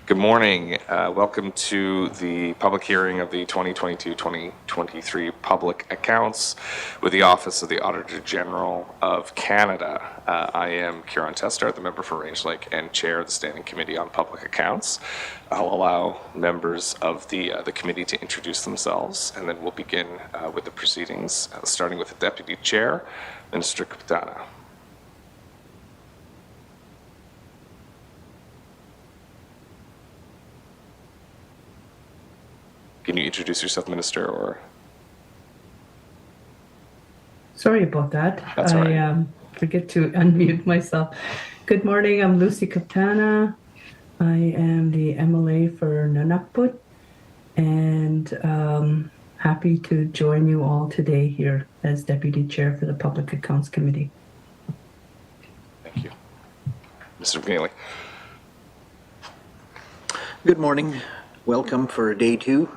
Good morning. Welcome to the public hearing of the 2022-2023 public accounts with the Office of the Auditor General of Canada. I am Kieran Testart, the member for Range Lake and chair of the Standing Committee on Public Accounts. I'll allow members of the committee to introduce themselves, and then we'll begin with the proceedings, starting with the Deputy Chair, Minister Kapitana. Can you introduce yourself, Minister, or? Sorry about that. That's all right. I forget to unmute myself. Good morning, I'm Lucy Kapitana. I am the MLA for Nunavut, and happy to join you all today here as Deputy Chair for the Public Accounts Committee. Thank you. Mr. McNeely. Good morning. Welcome for day 2.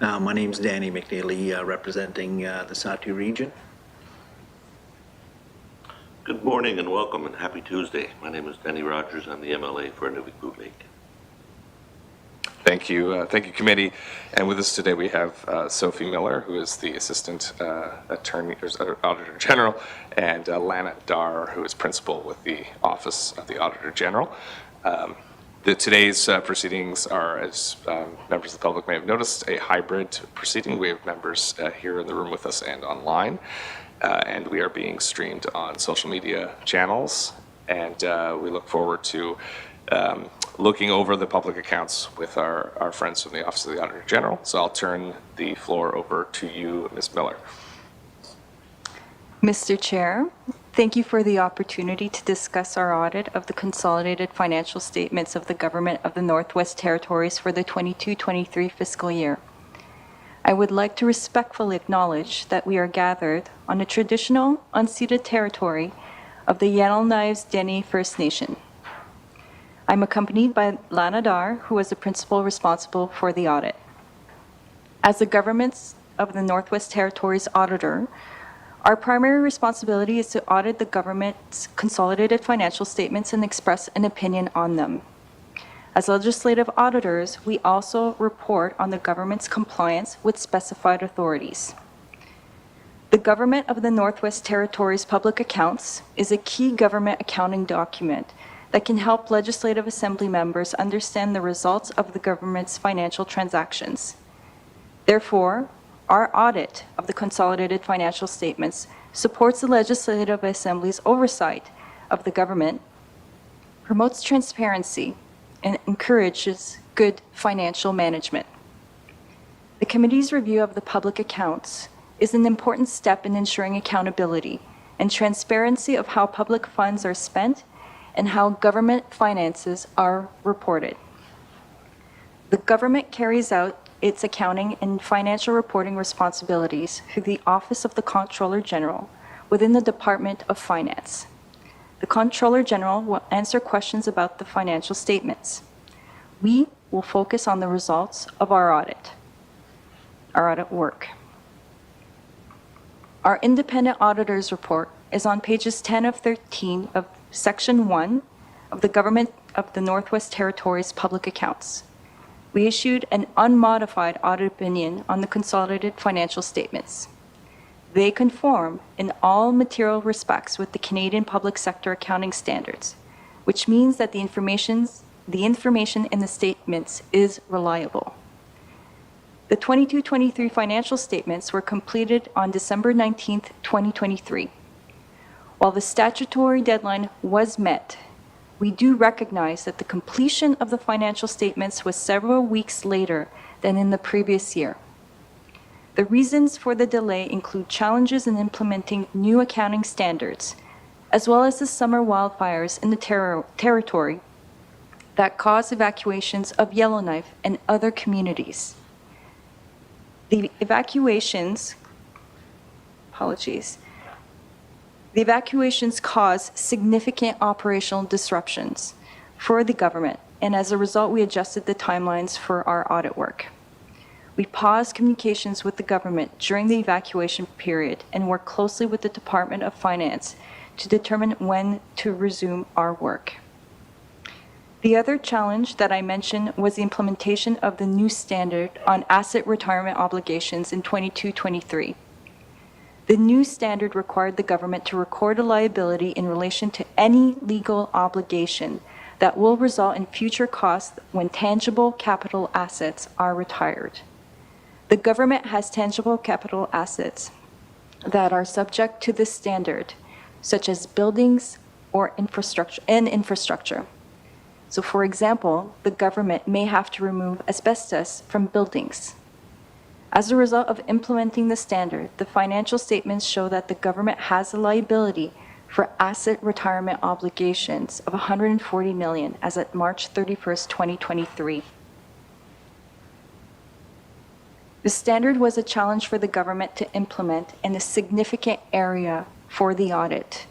My name is Danny McNeely, representing the Satu region. Good morning and welcome and happy Tuesday. My name is Danny Rogers. I'm the MLA for Nunavut Lake. Thank you. Thank you, committee. And with us today we have Sophie Miller, who is the Assistant Attorney or Auditor General, and Lana Dar, who is Principal with the Office of the Auditor General. Today's proceedings are, as members of the public may have noticed, a hybrid proceeding. We have members here in the room with us and online, and we are being streamed on social media channels, and we look forward to looking over the public accounts with our friends from the Office of the Auditor General. So I'll turn the floor over to you, Ms. Miller. Mr. Chair, thank you for the opportunity to discuss our audit of the consolidated financial statements of the Government of the Northwest Territories for the 22-23 fiscal year. I would like to respectfully acknowledge that we are gathered on the traditional unceded territory of the Yellowknives Dene First Nation. I'm accompanied by Lana Dar, who is the principal responsible for the audit. As the Government of the Northwest Territories Auditor, our primary responsibility is to audit the government's consolidated financial statements and express an opinion on them. As legislative auditors, we also report on the government's compliance with specified authorities. The Government of the Northwest Territories Public Accounts is a key government accounting document that can help Legislative Assembly members understand the results of the government's financial transactions. Therefore, our audit of the consolidated financial statements supports the Legislative Assembly's oversight of the government, promotes transparency, and encourages good financial management. The committee's review of the public accounts is an important step in ensuring accountability and transparency of how public funds are spent and how government finances are reported. The government carries out its accounting and financial reporting responsibilities through the Office of the Comptroller General within the Department of Finance. The Comptroller General will answer questions about the financial statements. We will focus on the results of our audit work. Our independent auditor's report is on pages 10 of 13 of Section 1 of the Government of the Northwest Territories Public Accounts. We issued an unmodified audit opinion on the consolidated financial statements. They conform in all material respects with the Canadian Public Sector Accounting Standards, which means that the information in the statements is reliable. The 22-23 financial statements were completed on December 19, 2023. While the statutory deadline was met, we do recognize that the completion of the financial statements was several weeks later than in the previous year. The reasons for the delay include challenges in implementing new accounting standards, as well as the summer wildfires in the territory that caused evacuations of Yellowknife and other communities. The evacuations caused significant operational disruptions for the government, and as a result, we adjusted the timelines for our audit work. We paused communications with the government during the evacuation period and worked closely with the Department of Finance to determine when to resume our work. The other challenge that I mentioned was the implementation of the new standard on asset retirement obligations in 22-23. The new standard required the government to record a liability in relation to any legal obligation that will result in future costs when tangible capital assets are retired. The government has tangible capital assets that are subject to this standard, such as buildings or infrastructure. So for example, the government may have to remove asbestos from buildings. As a result of implementing the standard, the financial statements show that the government has a liability for asset retirement obligations of $140 million as at March 31st, 2023. The standard was a challenge for the government to implement and a significant area for the audit.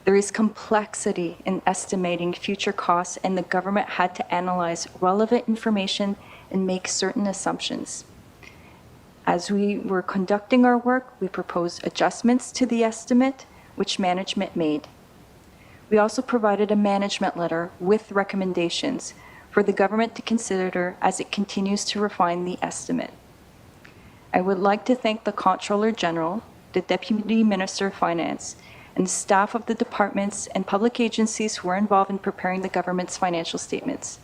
There is complexity in estimating future costs, and the government had to analyze relevant information and make certain assumptions. As we were conducting our work, we proposed adjustments to the estimate, which management made. We also provided a management letter with recommendations for the government to consider as it continues to refine the estimate. I would like to thank the Comptroller General, the Deputy Minister of Finance, and staff of the departments and public agencies who were involved in preparing the government's financial statements.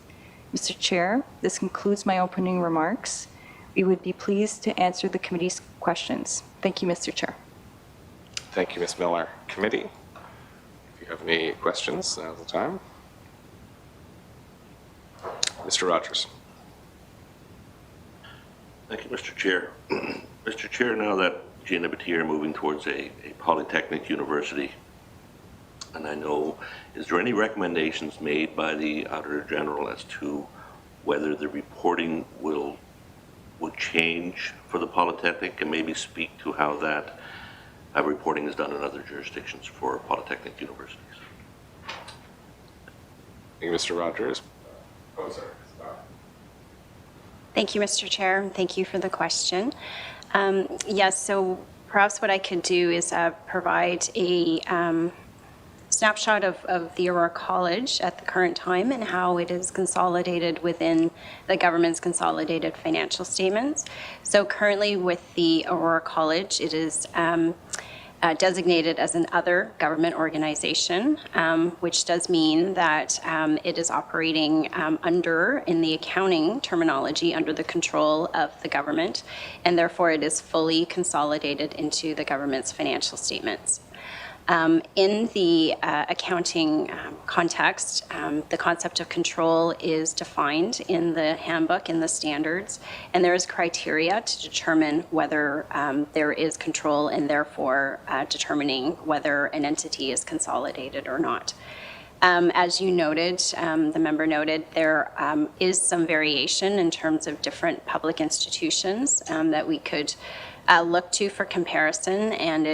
Mr. Chair, this concludes my opening remarks. We would be pleased to answer the committee's questions. Thank you, Mr. Chair. Thank you, Ms. Miller. Committee, if you have any questions, now's the time. Mr. Rogers. Thank you, Mr. Chair. Mr. Chair, now that GNWT are moving towards a polytechnic university, and I know, is there any recommendations made by the Auditor General as to whether the reporting will change for the polytechnic, and maybe speak to how that reporting is done in other jurisdictions for polytechnic universities? Thank you, Mr. Rogers. Oh, sorry. Thank you, Mr. Chair, and thank you for the question. Yes, so perhaps what I could do is provide a snapshot of the Aurora College at the current time and how it is consolidated within the government's consolidated financial statements. So currently with the Aurora College, it is designated as an other government organization, which does mean that it is operating in the accounting terminology, under the control of the government, and therefore it is fully consolidated into the government's financial statements. In the accounting context, the concept of control is defined in the handbook, in the standards, and there is criteria to determine whether there is control, and therefore determining whether an entity is consolidated or not. As you noted, the member noted, there is some variation in terms of different public institutions that we could look to for comparison, and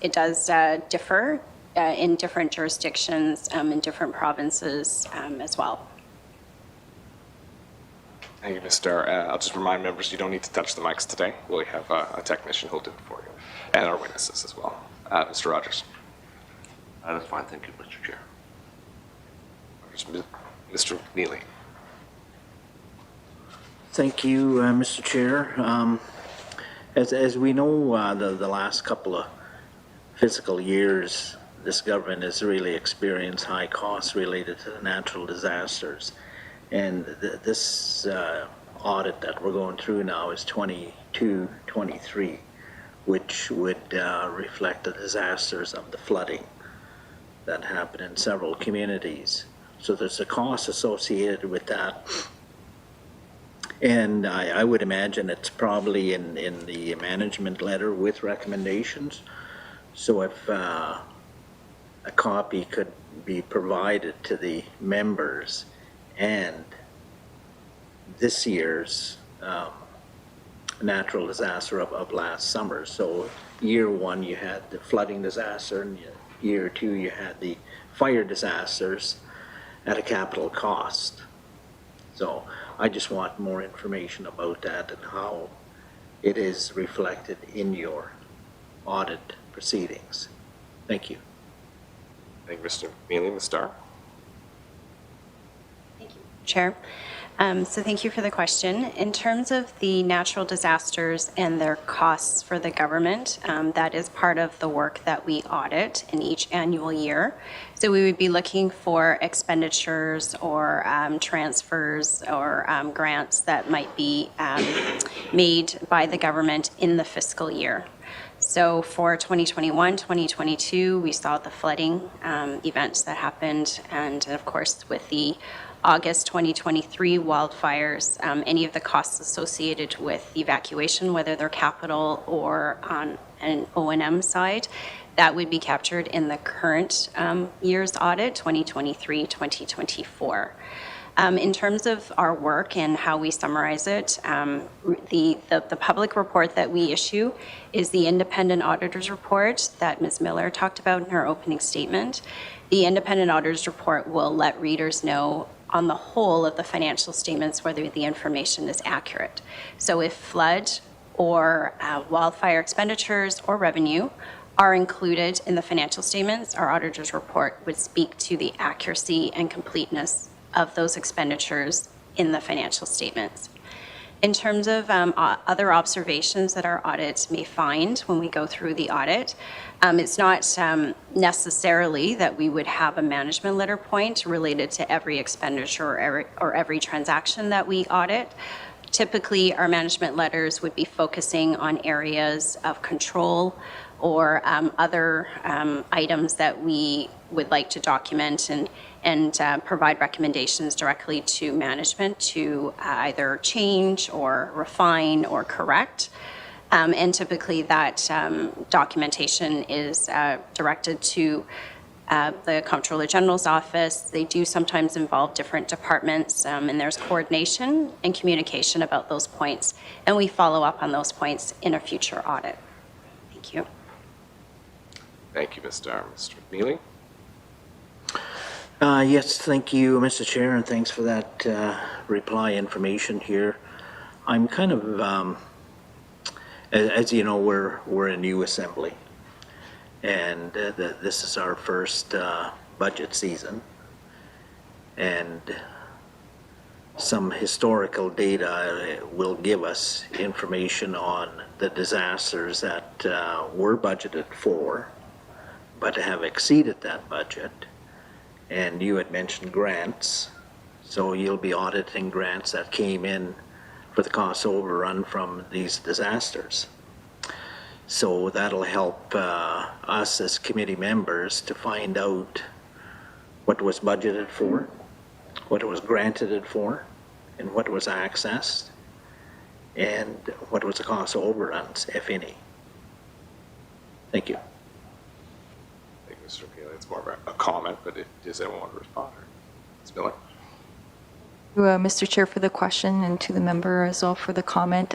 it does differ in different jurisdictions, in different provinces as well. Thank you, Ms. Starr. I'll just remind members you don't need to touch the mics today. We have a technician who'll do it for you, and our witnesses as well. Mr. Rogers. That's fine. Thank you, Mr. Chair. Mr. Neely. Thank you, Mr. Chair. As we know, the last couple of fiscal years, this government has really experienced high costs related to the natural disasters. And this audit that we're going through now is 22-23, which would reflect the disasters of the flooding that happened in several communities. So there's a cost associated with that. And I would imagine it's probably in the management letter with recommendations. So if a copy could be provided to the members, and this year's natural disaster of last summer. So year one you had the flooding disaster, and year two you had the fire disasters at a capital cost. So I just want more information about that and how it is reflected in your audit proceedings. Thank you. Thank you, Mr. Neely. Ms. Starr. Chair. So thank you for the question. In terms of the natural disasters and their costs for the government, that is part of the work that we audit in each annual year. So we would be looking for expenditures or transfers or grants that might be made by the government in the fiscal year. So for 2021, 2022, we saw the flooding events that happened, and of course with the August 2023 wildfires, any of the costs associated with evacuation, whether they're capital or on an O&M side, that would be captured in the current year's audit, 2023, 2024. In terms of our work and how we summarize it, the public report that we issue is the independent auditor's report that Ms. Miller talked about in her opening statement. The independent auditor's report will let readers know on the whole of the financial statements whether the information is accurate. So if flood or wildfire expenditures or revenue are included in the financial statements, our auditor's report would speak to the accuracy and completeness of those expenditures in the financial statements. In terms of other observations that our audit may find when we go through the audit, it's not necessarily that we would have a management letter point related to every expenditure or every transaction that we audit. Typically, our management letters would be focusing on areas of control or other items that we would like to document and provide recommendations directly to management to either change or refine or correct. And typically that documentation is directed to the Comptroller General's office. They do sometimes involve different departments, and there's coordination and communication about those points, and we follow up on those points in a future audit. Thank you. Thank you, Ms. Dar. Mr. Neely? Yes, thank you, Mr. Chair, and thanks for that reply information here. I'm kind of, as you know, we're a new assembly, and this is our first budget season, and some historical data will give us information on the disasters that were budgeted for, but have exceeded that budget. And you had mentioned grants, so you'll be auditing grants that came in for the cost overrun from these disasters. So that'll help us as committee members to find out what was budgeted for, what it was granted for, and what was accessed, and what was the cost overruns, if any. Thank you. Thank you, Mr. Neely. It's more of a comment, but does anyone want to respond? Ms. Miller? Mr. Chair, for the question, and to the member as well for the comment.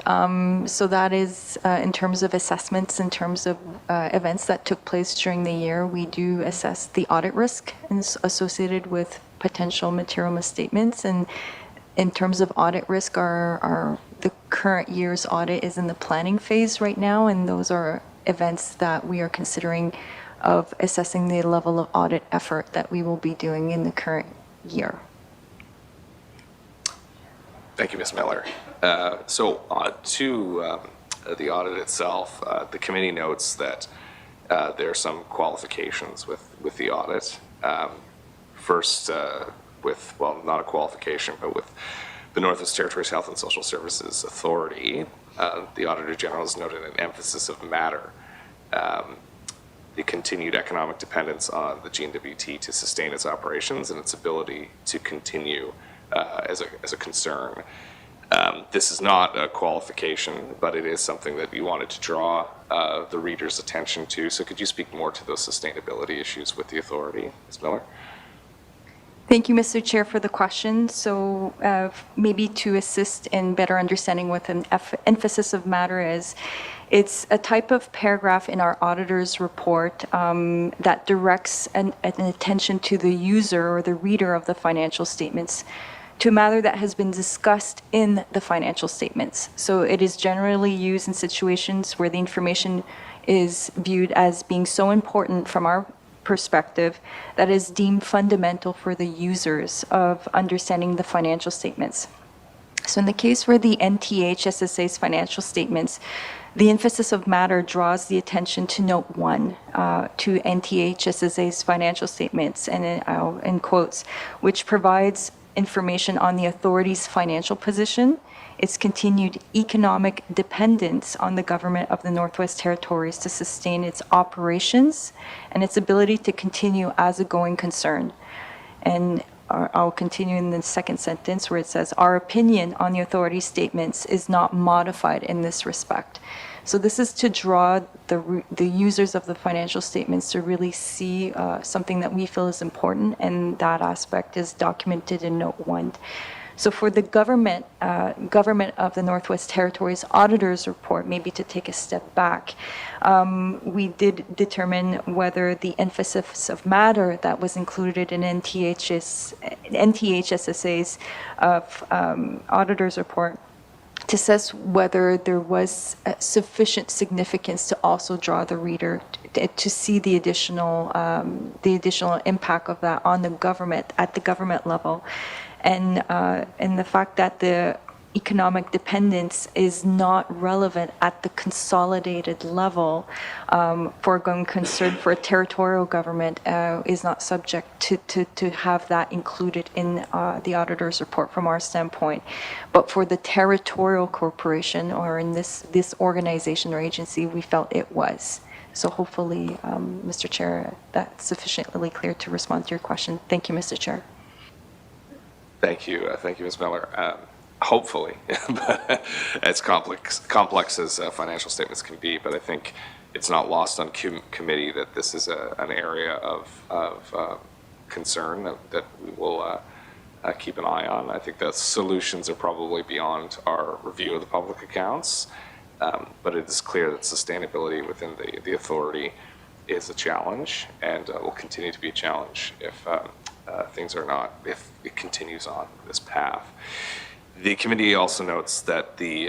So that is in terms of assessments, in terms of events that took place during the year, we do assess the audit risk associated with potential material misstatements. And in terms of audit risk, the current year's audit is in the planning phase right now, and those are events that we are considering of assessing the level of audit effort that we will be doing in the current year. Thank you, Ms. Miller. So to the audit itself, the committee notes that there are some qualifications with the audit. First, with, well, not a qualification, but with the Northwest Territories Health and Social Services Authority, the Auditor General has noted an emphasis of matter, the continued economic dependence on the GNWT to sustain its operations and its ability to continue as a concern. This is not a qualification, but it is something that you wanted to draw the reader's attention to. So could you speak more to those sustainability issues with the authority, Ms. Miller? Thank you, Mr. Chair, for the question. So maybe to assist in better understanding what an emphasis of matter is, it's a type of paragraph in our auditor's report that directs an attention to the user or the reader of the financial statements to a matter that has been discussed in the financial statements. So it is generally used in situations where the information is viewed as being so important from our perspective that is deemed fundamental for the users of understanding the financial statements. So in the case for the NTH-SSA's financial statements, the emphasis of matter draws the attention to Note 1 to NTH-SSA's financial statements, and in quotes, which provides information on the authority's financial position, its continued economic dependence on the government of the Northwest Territories to sustain its operations, and its ability to continue as a going concern. And I'll continue in the second sentence where it says, our opinion on the authority's statements is not modified in this respect. So this is to draw the users of the financial statements to really see something that we feel is important, and that aspect is documented in Note 1. So for the government of the Northwest Territories Auditor's report, maybe to take a step back, we did determine whether the emphasis of matter that was included in NTH-SSA's Auditor's report to assess whether there was sufficient significance to also draw the reader to see the additional impact of that on the government at the government level. And the fact that the economic dependence is not relevant at the consolidated level for going concern for a territorial government is not subject to have that included in the auditor's report from our standpoint. But for the territorial corporation, or in this organization or agency, we felt it was. So hopefully, Mr. Chair, that's sufficiently clear to respond to your question. Thank you, Mr. Chair. Thank you, Ms. Miller. Hopefully, as complex as financial statements can be, but I think it's not lost on committee that this is an area of concern that we will keep an eye on. I think the solutions are probably beyond our review of the public accounts, but it is clear that sustainability within the authority is a challenge, and will continue to be a challenge if if it continues on this path. The committee also notes that the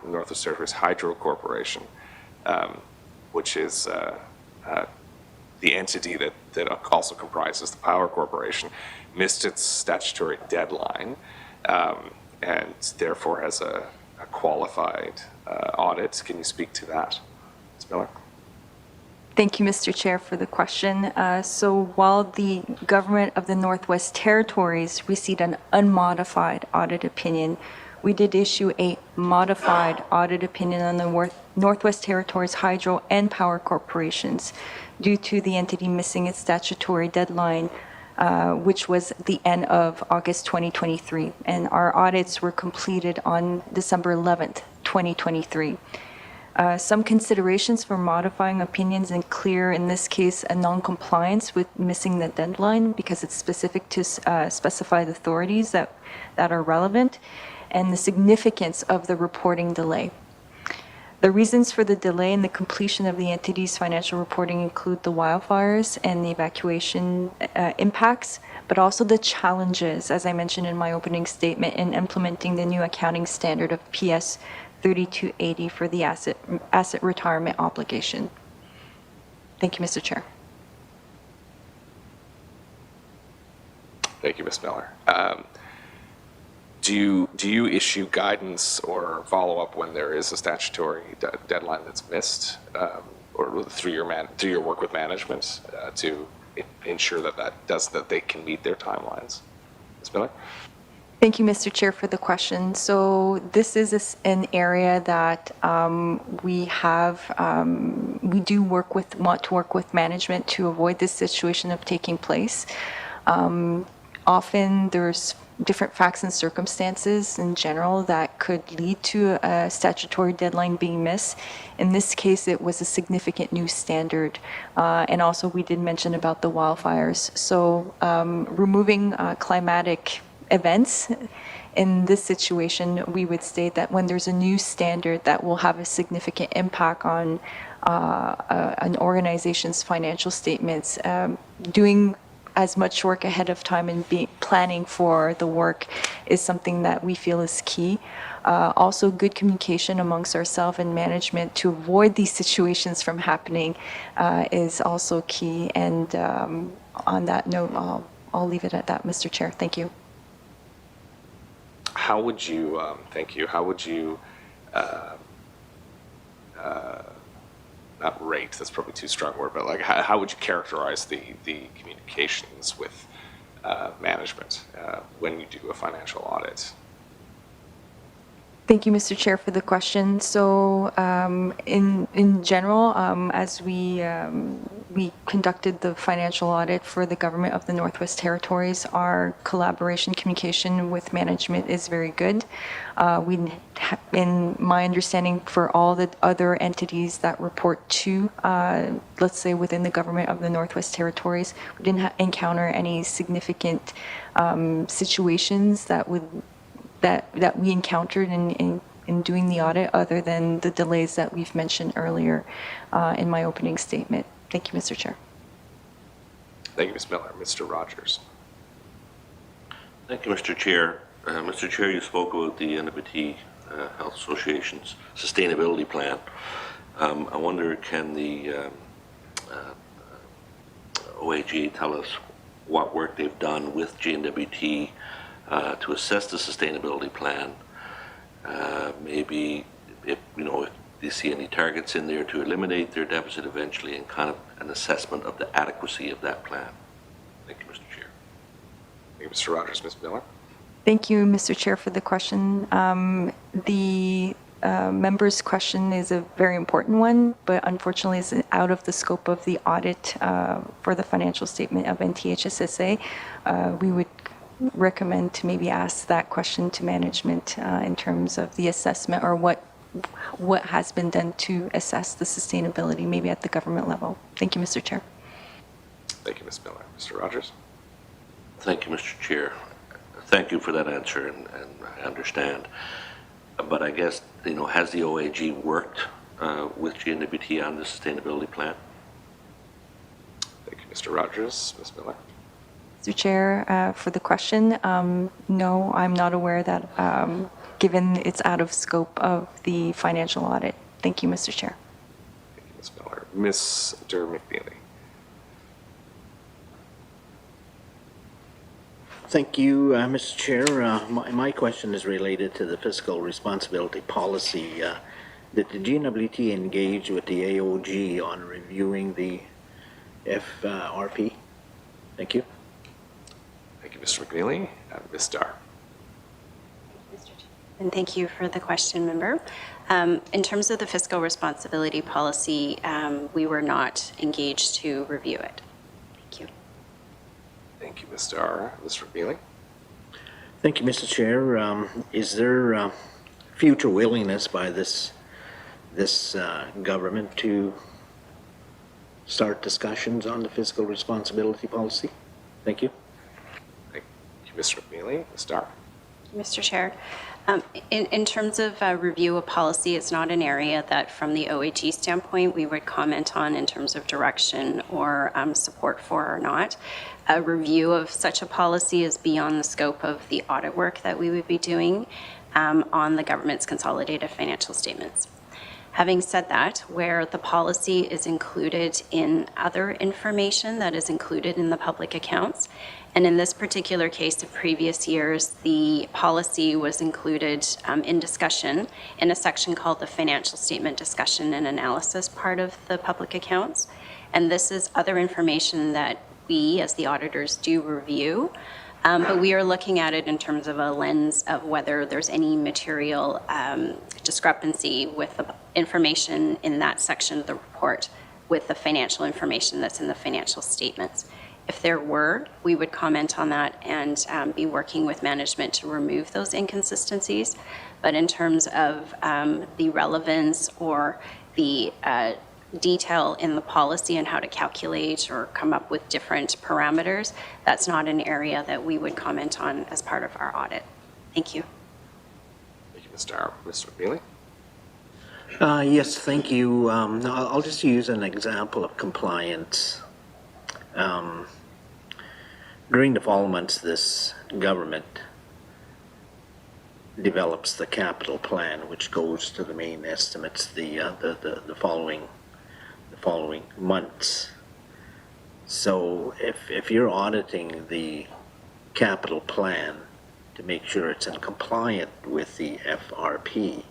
Northwest Territories Hydro Corporation, which is the entity that also comprises the Power Corporation, missed its statutory deadline, and therefore has a qualified audit. Can you speak to that, Ms. Miller? Thank you, Mr. Chair, for the question. So while the government of the Northwest Territories received an unmodified audit opinion, we did issue a modified audit opinion on the Northwest Territories Hydro and Power Corporations due to the entity missing its statutory deadline, which was the end of August 2023. And our audits were completed on December 11th, 2023. Some considerations for modifying opinions include, in this case, a non-compliance with missing the deadline because it's specific to specified authorities that are relevant, and the significance of the reporting delay. The reasons for the delay in the completion of the entity's financial reporting include the wildfires and the evacuation impacts, but also the challenges, as I mentioned in my opening statement, in implementing the new accounting standard of PS 3280 for the asset retirement obligation. Thank you, Mr. Chair. Thank you, Ms. Miller. Do you issue guidance or follow up when there is a statutory deadline that's missed, or through your work with management to ensure that they can meet their timelines? Ms. Miller? Thank you, Mr. Chair, for the question. So this is an area that we do want to work with management to avoid this situation of taking place. Often there's different facts and circumstances in general that could lead to a statutory deadline being missed. In this case, it was a significant new standard. And also we did mention about the wildfires. So removing climatic events. In this situation, we would state that when there's a new standard that will have a significant impact on an organization's financial statements, doing as much work ahead of time and planning for the work is something that we feel is key. Also, good communication amongst ourselves and management to avoid these situations from happening is also key. And on that note, I'll leave it at that, Mr. Chair. Thank you. How would you, thank you, how would you, not rate, that's probably too strong a word, but like how would you characterize the communications with management when you do a financial audit? Thank you, Mr. Chair, for the question. So, in general, as we conducted the financial audit for the government of the Northwest Territories, our collaboration communication with management is very good. In my understanding, for all the other entities that report to, let's say within the government of the Northwest Territories, we didn't encounter any significant situations that we encountered in doing the audit, other than the delays that we've mentioned earlier in my opening statement. Thank you, Mr. Chair. Thank you, Ms. Miller. Mr. Rogers. Thank you, Mr. Chair. Mr. Chair, you spoke about the GNWT Health Association's sustainability plan. I wonder, can the OAG tell us what work they've done with GNWT to assess the sustainability plan? Maybe if you see any targets in there to eliminate their deficit eventually, and kind of an assessment of the adequacy of that plan. Thank you, Mr. Chair. Thank you, Mr. Rogers. Ms. Miller. Thank you, Mr. Chair, for the question. The member's question is a very important one, but unfortunately is out of the scope of the audit for the financial statement of NTHSSA. We would recommend to maybe ask that question to management in terms of the assessment, or what has been done to assess the sustainability, maybe at the government level. Thank you, Mr. Chair. Thank you, Ms. Miller. Mr. Rogers. Thank you, Mr. Chair. Thank you for that answer, and I understand. But I guess, has the OAG worked with GNWT on the sustainability plan? Thank you, Mr. Rogers. Ms. Miller. Mr. Chair, for the question, no, I'm not aware that, given it's out of scope of the financial audit. Thank you, Mr. Chair. Thank you, Ms. Miller. Mr. McNeely. Thank you, Mr. Chair. My question is related to the fiscal responsibility policy. Did the GNWT engage with the AOG on reviewing the FRP? Thank you. Thank you, Mr. McNeely. Ms. Dar. And thank you for the question, member. In terms of the fiscal responsibility policy, we were not engaged to review it. Thank you. Thank you, Ms. Dar. Mr. McNeely. Thank you, Mr. Chair. Is there future willingness by this government to start discussions on the fiscal responsibility policy? Thank you. Thank you, Mr. McNeely. Ms. Dar. Mr. Chair, in terms of review of policy, it's not an area that from the OAG standpoint we would comment on in terms of direction or support for or not. A review of such a policy is beyond the scope of the audit work that we would be doing on the government's consolidated financial statements. Having said that, where the policy is included in other information that is included in the public accounts, and in this particular case of previous years, the policy was included in discussion in a section called the Financial Statement Discussion and Analysis part of the public accounts. And this is other information that we, as the auditors, do review. But we are looking at it in terms of a lens of whether there's any material discrepancy with the information in that section of the report with the financial information that's in the financial statements. If there were, we would comment on that and be working with management to remove those inconsistencies. But in terms of the relevance or the detail in the policy and how to calculate or come up with different parameters, that's not an area that we would comment on as part of our audit. Thank you. Thank you, Ms. Dar. Mr. McNeely. Yes, thank you. I'll just use an example of compliance. during the fall months, this government develops the capital plan, which goes to the main estimates the following months. So if you're auditing the capital plan to make sure it's in compliant with the FRP,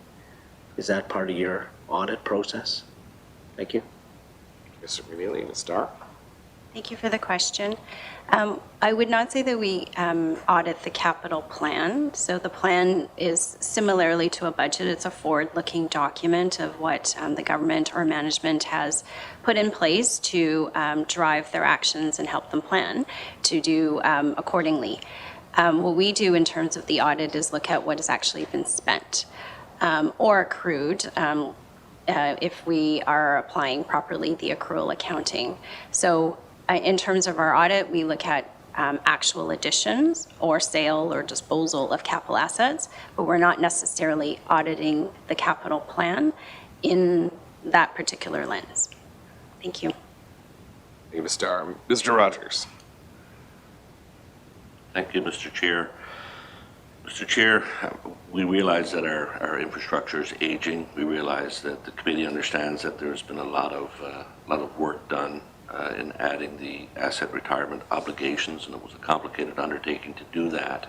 is that part of your audit process? Thank you. Mr. McNeely, Ms. Starr? Thank you for the question. I would not say that we audit the capital plan. So the plan is similarly to a budget. It's a forward-looking document of what the government or management has put in place to drive their actions and help them plan to do accordingly. What we do in terms of the audit is look at what has actually been spent or accrued if we are applying properly the accrual accounting. So in terms of our audit, we look at actual additions or sale or disposal of capital assets, but we're not necessarily auditing the capital plan in that particular lens. Thank you. Thank you, Ms. Starr. Mr. Rogers? Thank you, Mr. Chair. Mr. Chair, we realize that our infrastructure is aging. We realize that the committee understands that there's been a lot of work done in adding the asset retirement obligations, and it was a complicated undertaking to do that.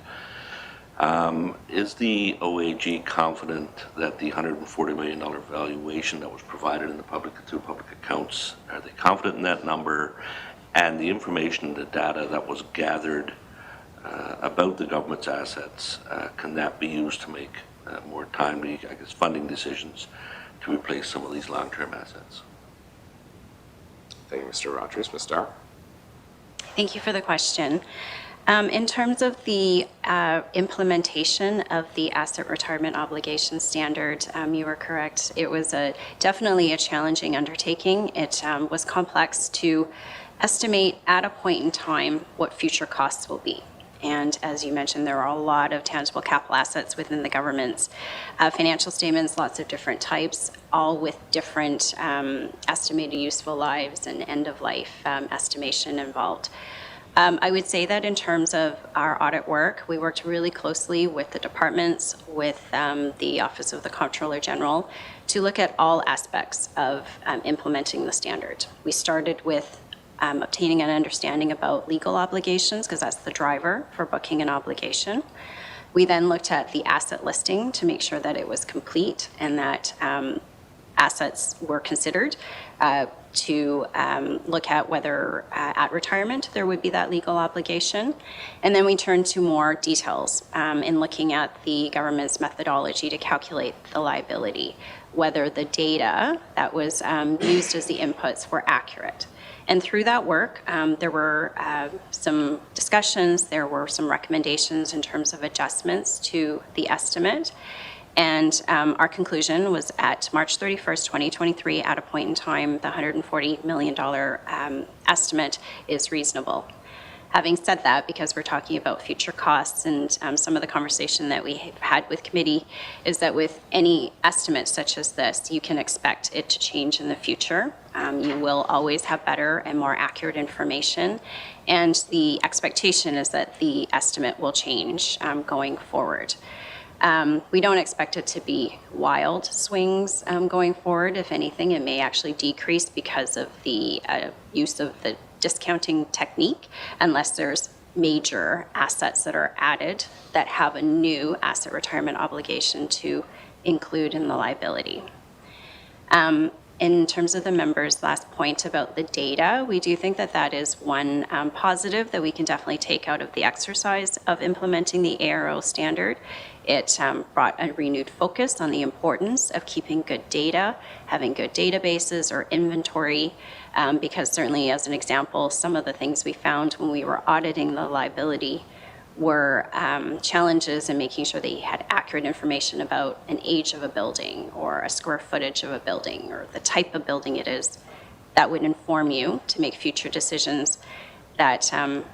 Is the OAG confident that the $140 million valuation that was provided in the through public accounts, are they confident in that number, and the information, the data that was gathered about the government's assets, can that be used to make more timely, I guess, funding decisions to replace some of these long-term assets? Thank you, Mr. Rogers. Ms. Starr? Thank you for the question. In terms of the implementation of the asset retirement obligation standard, you were correct. It was definitely a challenging undertaking. It was complex to estimate at a point in time what future costs will be. And as you mentioned, there are a lot of tangible capital assets within the government's financial statements, lots of different types, all with different estimated useful lives and end-of-life estimation involved. I would say that in terms of our audit work, we worked really closely with the departments, with the Office of the Comptroller General, to look at all aspects of implementing the standard. We started with obtaining an understanding about legal obligations, because that's the driver for booking an obligation. We then looked at the asset listing to make sure that it was complete and that assets were considered to look at whether at retirement there would be that legal obligation. And then we turned to more details in looking at the government's methodology to calculate the liability, whether the data that was used as the inputs were accurate. And through that work, there were some discussions, there were some recommendations in terms of adjustments to the estimate. And our conclusion was at March 31st, 2023, at a point in time, the $140 million estimate is reasonable. Having said that, because we're talking about future costs and some of the conversation that we had with committee is that with any estimate such as this, you can expect it to change in the future. You will always have better and more accurate information. And the expectation is that the estimate will change going forward. We don't expect it to be wild swings going forward. If anything, it may actually decrease because of the use of the discounting technique, unless there's major assets that are added that have a new asset retirement obligation to include in the liability. In terms of the members' last point about the data, we do think that that is one positive that we can definitely take out of the exercise of implementing the ARO standard. It brought a renewed focus on the importance of keeping good data, having good databases or inventory, because certainly as an example, some of the things we found when we were auditing the liability were challenges in making sure that you had accurate information about an age of a building or a square footage of a building or the type of building it is that would inform you to make future decisions that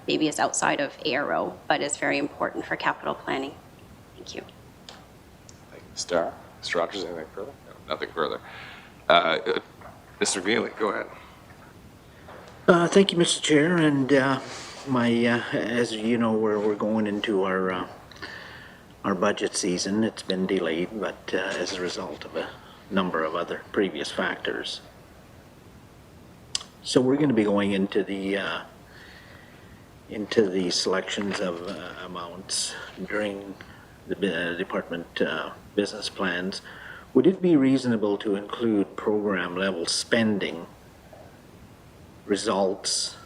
maybe is outside of ARO, but is very important for capital planning. Thank you. Thank you, Ms. Starr. Mr. Rogers, anything further? No, nothing further. Mr. Veely, go ahead. Thank you, Mr. Chair, and As you know, we're going into our budget season. It's been delayed, but as a result of a number of other previous factors. So we're going to be going into the selections of amounts during the department business plans. Would it be reasonable to include program level spending results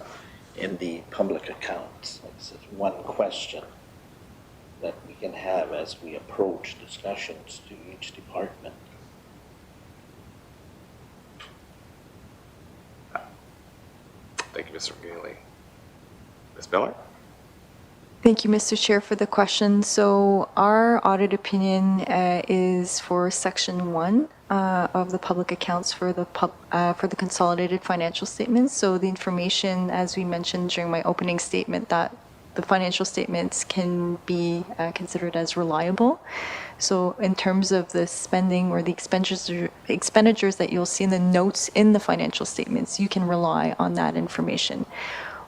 in the public accounts? This is one question that we can have as we approach discussions to each department. Thank you, Mr. McGinley. Ms. Miller? Thank you, Mr. Chair, for the question. So our audit opinion is for Section 1 of the public accounts for the consolidated financial statements. So the information, as we mentioned during my opening statement, that the financial statements can be considered as reliable. So in terms of the spending or the expenditures that you'll see in the notes in the financial statements, you can rely on that information.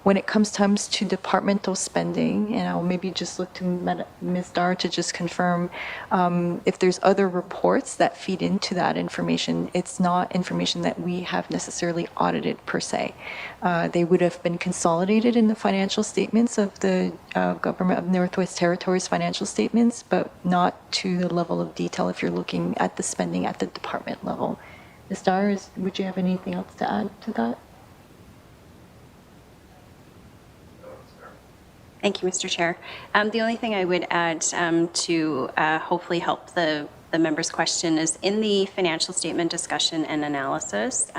When it comes to departmental spending, and I'll maybe just look to Ms. Dar to just confirm if there's other reports that feed into that information. It's not information that we have necessarily audited per se. They would have been consolidated in the financial statements of the Government of Northwest Territories financial statements, but not to the level of detail if you're looking at the spending at the department level. Ms. Dar, would you have anything else to add to that? Thank you, Mr. Chair. The only thing I would add to hopefully help the member's question is in the financial statement discussion and analysis,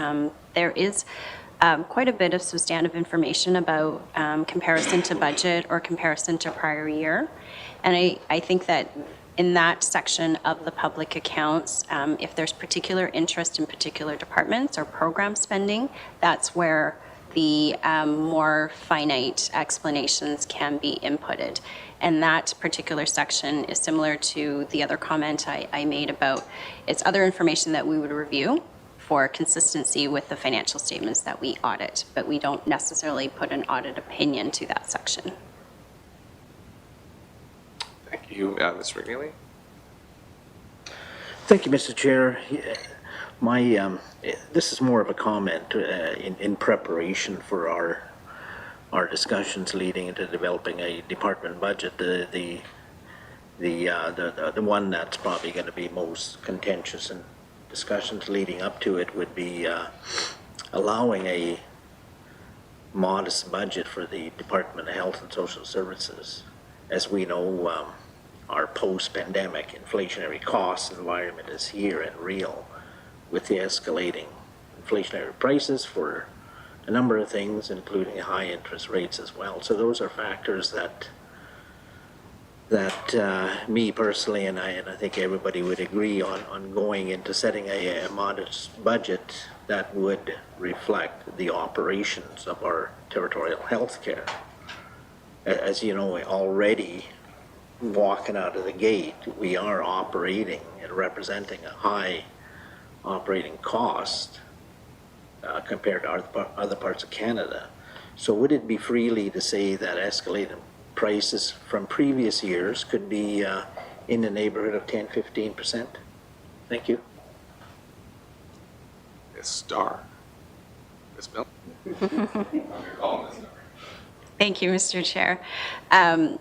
there is quite a bit of substantive information about comparison to budget or comparison to prior year. And I think that in that section of the public accounts, if there's particular interest in particular departments or program spending, that's where the more finite explanations can be inputted. And that particular section is similar to the other comment I made about it's other information that we would review for consistency with the financial statements that we audit, but we don't necessarily put an audit opinion to that section. Thank you, Mr. McGinley. Thank you, Mr. Chair. This is more of a comment in preparation for our discussions leading into developing a department budget. The one that's probably going to be most contentious in discussions leading up to it would be allowing a modest budget for the Department of Health and Social Services. As we know, our post-pandemic inflationary cost environment is here and real, with the escalating inflationary prices for a number of things, including high interest rates as well. So those are factors that me personally, and I think everybody would agree on going into setting a modest budget that would reflect the operations of our territorial health care. As you know, already walking out of the gate, we are operating and representing a high operating cost compared to other parts of Canada. So would it be freely to say that escalated prices from previous years could be in the neighborhood of 10-15%? Thank you. Ms. Starr. Ms. Miller. Thank you, Mr. Chair. I'm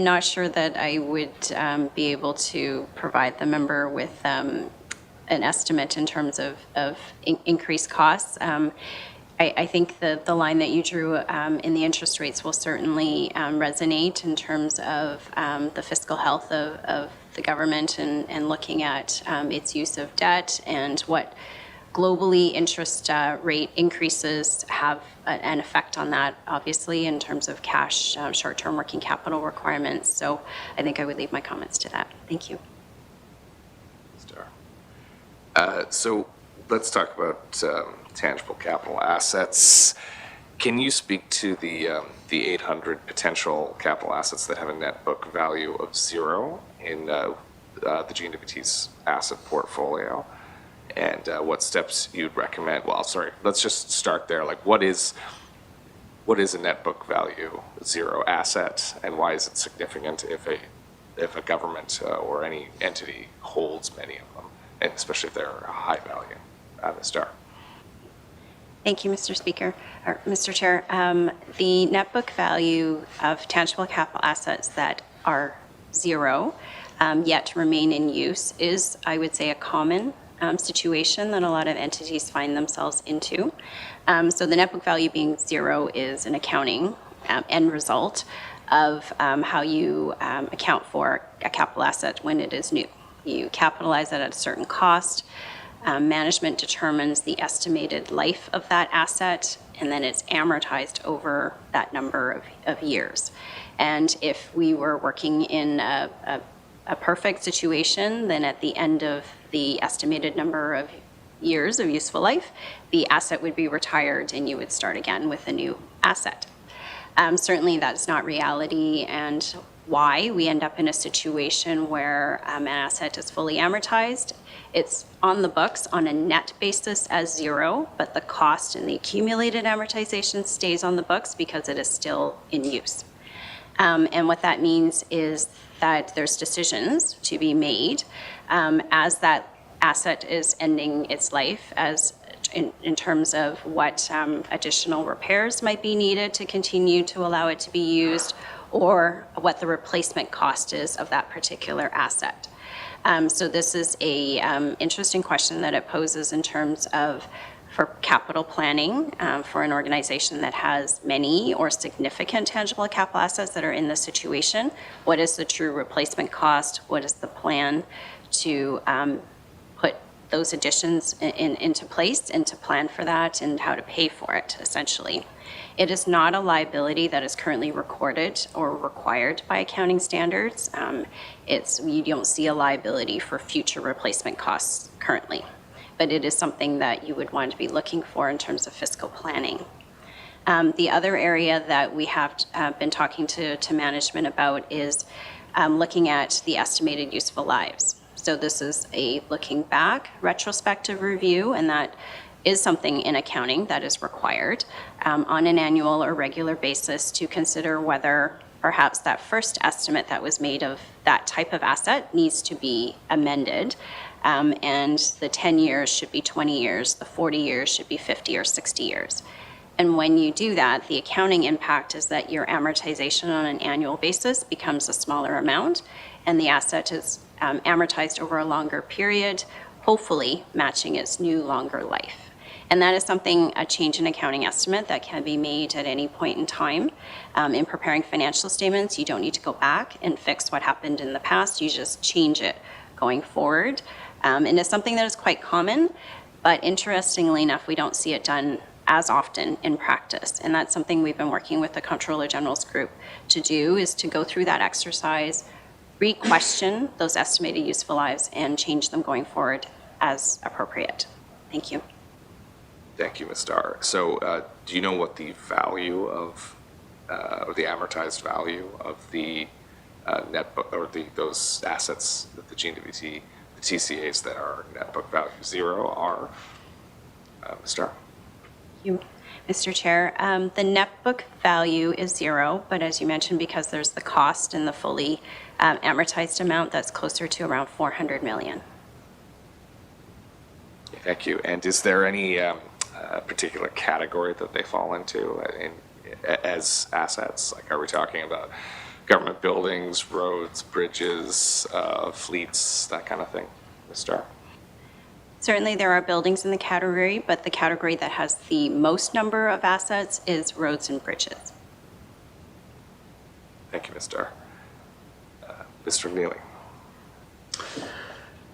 not sure that I would be able to provide the member with an estimate in terms of increased costs. I think the line that you drew in the interest rates will certainly resonate in terms of the fiscal health of the government and looking at its use of debt and what globally interest rate increases have an effect on that, obviously, in terms of cash, short-term working capital requirements. So I think I would leave my comments to that. Thank you. So let's talk about tangible capital assets. Can you speak to the 800 potential capital assets that have a net book value of 0 in the GNWT's asset portfolio? And what steps you'd recommend? Well, sorry, let's just start there. Like, what what is a net book value zero asset, and why is it significant if a government or any entity holds many of them, and especially if they're a high value? Ms. Dar. Thank you, Mr. Speaker, or Mr. Chair. The net book value of tangible capital assets that are zero, yet remain in use is, I would say, a common situation that a lot of entities find themselves into. So the net book value being zero is an accounting end result of how you account for a capital asset when it is new. You capitalize it at a certain cost. Management determines the estimated life of that asset, and then it's amortized over that number of years. And if we were working in a perfect situation, then at the end of the estimated number of years of useful life, the asset would be retired and you would start again with a new asset. Certainly that's not reality, and why we end up in a situation where an asset is fully amortized. It's on the books on a net basis as zero, but the cost and the accumulated amortization stays on the books because it is still in use. And what that means is that there's decisions to be made as that asset is ending its life, as in terms of what additional repairs might be needed to continue to allow it to be used, or what the replacement cost is of that particular asset. So this is a interesting question that it poses in terms of for capital planning for an organization that has many or significant tangible capital assets that are in this situation. What is the true replacement cost? What is the plan to put those additions into place and to plan for that and how to pay for it, essentially? It is not a liability that is currently recorded or required by accounting standards. You don't see a liability for future replacement costs currently, but it is something that you would want to be looking for in terms of fiscal planning. The other area that we have been talking to management about is looking at the estimated useful lives. So this is a looking back retrospective review, and that is something in accounting that is required on an annual or regular basis to consider whether perhaps that first estimate that was made of that type of asset needs to be amended. And the 10 years should be 20 years, the 40 years should be 50 or 60 years. And when you do that, the accounting impact is that your amortization on an annual basis becomes a smaller amount, and the asset is amortized over a longer period, hopefully matching its new longer life. And that is something, a change in accounting estimate that can be made at any point in time. In preparing financial statements, you don't need to go back and fix what happened in the past. You just change it going forward. And it's something that is quite common, but interestingly enough, we don't see it done as often in practice. And that's something we've been working with the Comptroller General's group to do, is to go through that exercise, re-question those estimated useful lives, and change them going forward as appropriate. Thank you. Thank you, Ms. Dar. So do you know what the value of, or the amortized value of the net book, or those assets that the GNWT, the TCAs that are net book value zero are? Ms. Dar. Thank you, Mr. Chair. The net book value is zero, but as you mentioned, because there's the cost and the fully amortized amount, that's closer to around 400 million. Thank you. And is there any particular category that they fall into as assets? Like, are we talking about government buildings, roads, bridges, fleets, that kind of thing, Ms. Dar? Certainly there are buildings in the category, but the category that has the most number of assets is roads and bridges. Thank you, Ms. Dar. Mr. Neely.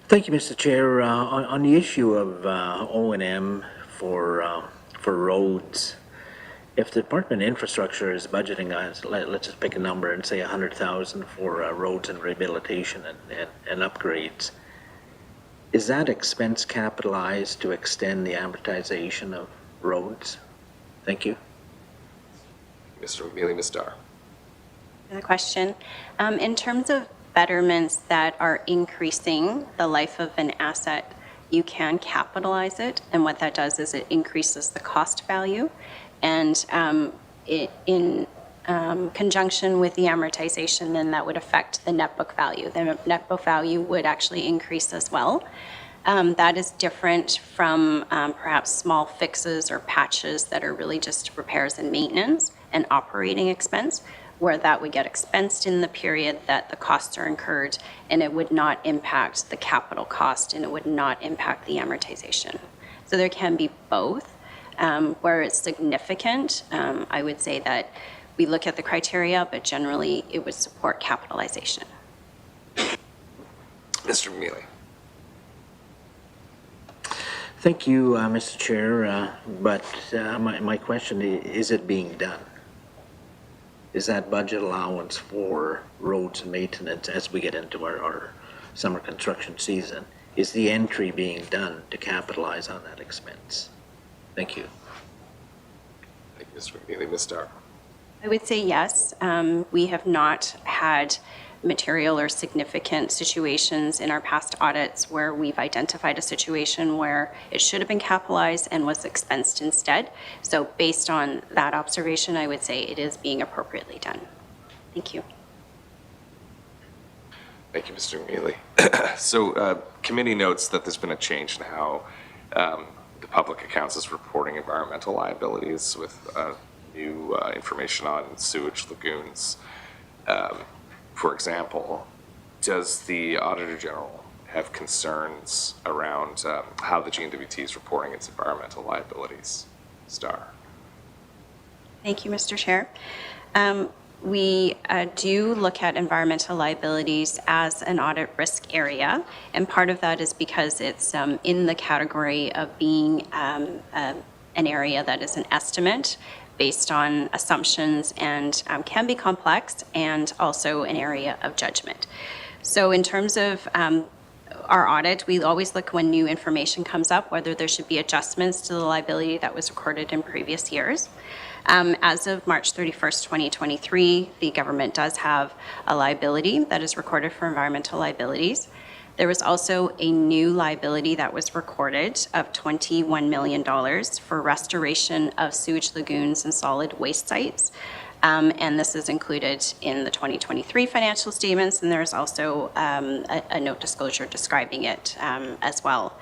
Thank you, Mr. Chair. On the issue of O&M for roads, if the Department of Infrastructure is budgeting, let's just pick a number and say 100,000 for roads and rehabilitation and upgrades, is that expense capitalized to extend the amortization of roads? Thank you. Mr. McNeely, Ms. Dar. The question, in terms of betterments that are increasing the life of an asset, you can capitalize it, and what that does is it increases the cost value. And in conjunction with the amortization, then that would affect the net book value. The net book value would actually increase as well. That is different from perhaps small fixes or patches that are really just repairs and maintenance and operating expense, where that would get expensed in the period that the costs are incurred, and it would not impact the capital cost, and it would not impact the amortization. So there can be both. Where it's significant, I would say that we look at the criteria, but generally it would support capitalization. Mr. Mealy. Thank you, Mr. Chair, but my question is it being done? Is that budget allowance for roads and maintenance as we get into our summer construction season, is the entry being done to capitalize on that expense? Thank you. Thank you, Mr. Mealy. Ms. Dar. I would say yes. We have not had material or significant situations in our past audits where we've identified a situation where it should have been capitalized and was expensed instead. So based on that observation, I would say it is being appropriately done. Thank you. Thank you, Mr. Mealy. So committee notes that there's been a change in how the public accounts is reporting environmental liabilities with new information on sewage lagoons. For example, does the Auditor General have concerns around how the GNWT is reporting its environmental liabilities? Star. Thank you, Mr. Chair. We do look at environmental liabilities as an audit risk area, and part of that is because it's in the category of being an area that is an estimate based on assumptions and can be complex, and also an area of judgment. So in terms of our audit, we always look when new information comes up, whether there should be adjustments to the liability that was recorded in previous years. As of March 31st, 2023, the government does have a liability that is recorded for environmental liabilities. There was also a new liability that was recorded of $21 million for restoration of sewage lagoons and solid waste sites. And this is included in the 2023 financial statements, and there's also a note disclosure describing it as well.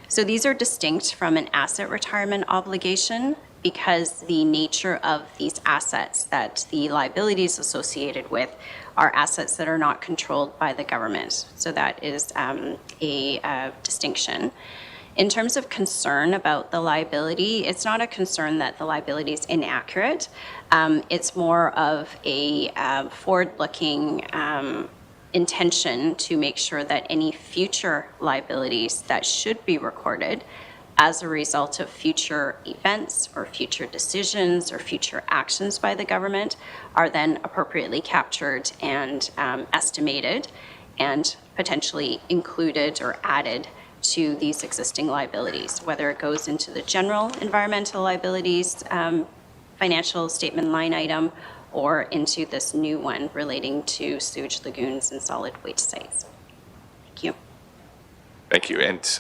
So these are distinct from an asset retirement obligation because the nature of these assets that the liabilities associated with are assets that are not controlled by the government. So that is a distinction. In terms of concern about the liability, it's not a concern that the liability is inaccurate. It's more of a forward-looking intention to make sure that any future liabilities that should be recorded as a result of future events or future decisions or future actions by the government are then appropriately captured and estimated and potentially included or added to these existing liabilities, whether it goes into the general environmental liabilities financial statement line item or into this new one relating to sewage lagoons and solid waste sites. Thank you. Thank you. And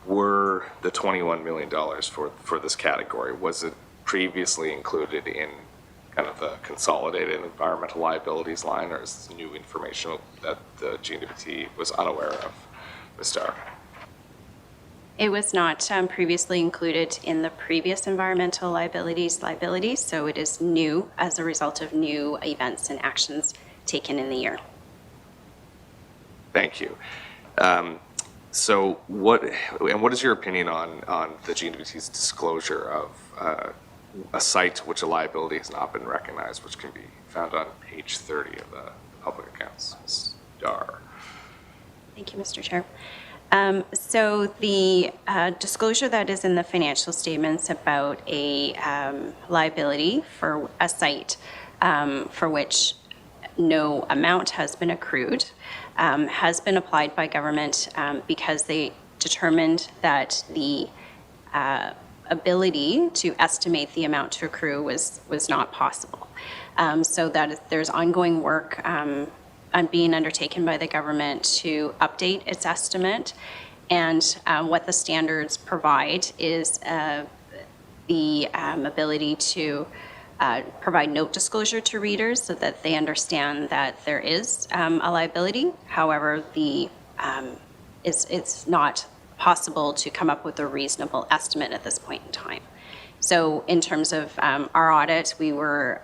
were the $21 million for this category, was it previously included in kind of the consolidated environmental liabilities line, or is this new information that the GNWT was unaware of? Ms. Starr. It was not previously included in the previous environmental liabilities, so it is new as a result of new events and actions taken in the year. Thank you. So what is your opinion on the GNWT's disclosure of a site which a liability has not been recognized, which can be found on page 30 of the public accounts? Ms. Dar. Thank you, Mr. Chair. So the disclosure that is in the financial statements about a liability for a site for which no amount has been accrued has been applied by government because they determined that the ability to estimate the amount to accrue was not possible. So that there's ongoing work being undertaken by the government to update its estimate, and what the standards provide is the ability to provide note disclosure to readers so that they understand that there is a liability. However, it's not possible to come up with a reasonable estimate at this point in time. So in terms of our audit, we were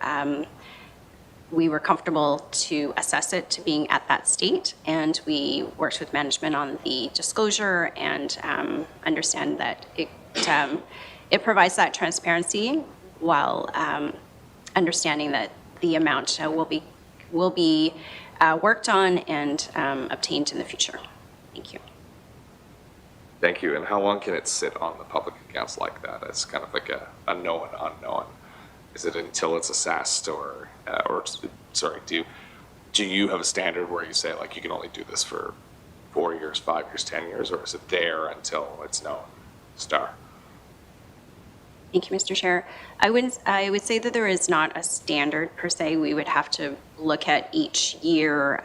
comfortable to assess it to being at that state, and we worked with management on the disclosure and understand that it provides that transparency while understanding that the amount will be worked on and obtained in the future. Thank you. Thank you. And how long can it sit on the public accounts like that? It's kind of like a known unknown. Is it until it's assessed, or sorry, do you have a standard where you say, like, you can only do this for 4 years, 5 years, 10 years, or is it there until it's known? Star. Thank you, Mr. Chair. I would say that there is not a standard per se. We would have to look at each year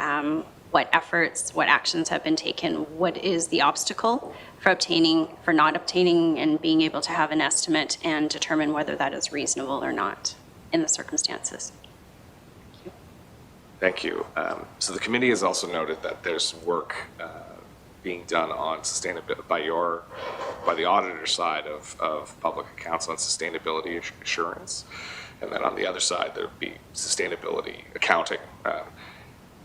what efforts, what actions have been taken, what is the obstacle for not obtaining and being able to have an estimate and determine whether that is reasonable or not in the circumstances. Thank you. So the committee has also noted that there's work being done on sustainability by the auditor side of public accounts on sustainability assurance, and then on the other side there'd be sustainability accounting.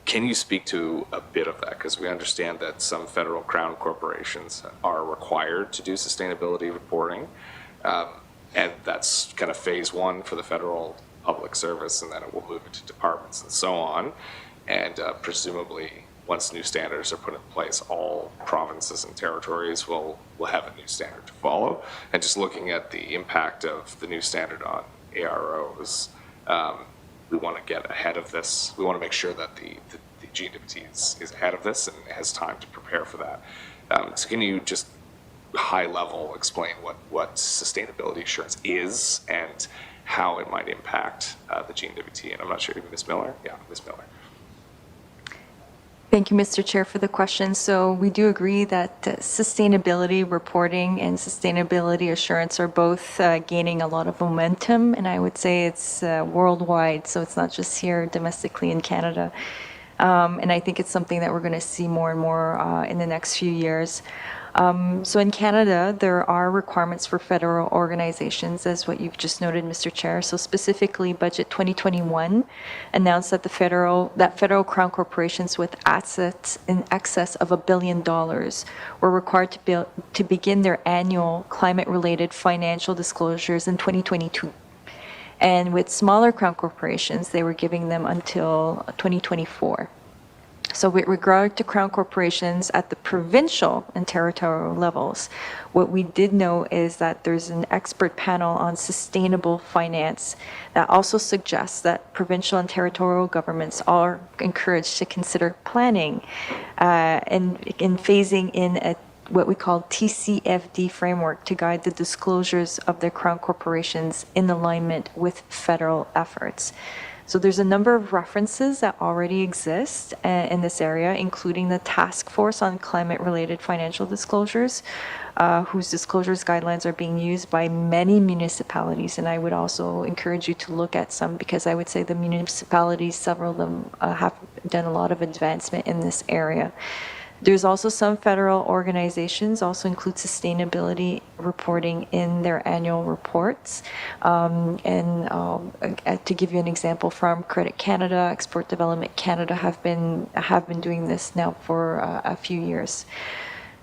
Can you speak to a bit of that? Because we understand that some federal crown corporations are required to do sustainability reporting, and that's kind of phase one for the federal public service, and then it will move into departments and so on. And presumably, once new standards are put in place, all provinces and territories will have a new standard to follow. And just looking at the impact of the new standard on AROs, we want to get ahead of this. We want to make sure that the GNWT is ahead of this and has time to prepare for that. So can you just high level explain what sustainability assurance is and how it might impact the GNWT? And I'm not sure, Ms. Miller? Yeah, Ms. Miller. Thank you, Mr. Chair, for the question. So we do agree that sustainability reporting and sustainability assurance are both gaining a lot of momentum, and I would say it's worldwide, so it's not just here domestically in Canada. And I think it's something that we're going to see more and more in the next few years. So in Canada, there are requirements for federal organizations, as what you've just noted, Mr. Chair. So specifically, Budget 2021 announced that federal crown corporations with assets in excess of $1 billion were required to begin their annual climate-related financial disclosures in 2022. And with smaller crown corporations, they were giving them until 2024. So with regard to crown corporations at the provincial and territorial levels, what we did know is that there's an expert panel on sustainable finance that also suggests that provincial and territorial governments are encouraged to consider planning and in phasing in what we call TCFD framework to guide the disclosures of their crown corporations in alignment with federal efforts. So there's a number of references that already exist in this area, including the Task Force on Climate-Related Financial Disclosures, whose disclosures guidelines are being used by many municipalities. And I would also encourage you to look at some, because I would say the municipalities, several of them have done a lot of advancement in this area. There's also some federal organizations also include sustainability reporting in their annual reports. To give you an example, Farm Credit Canada, Export Development Canada have been doing this now for a few years.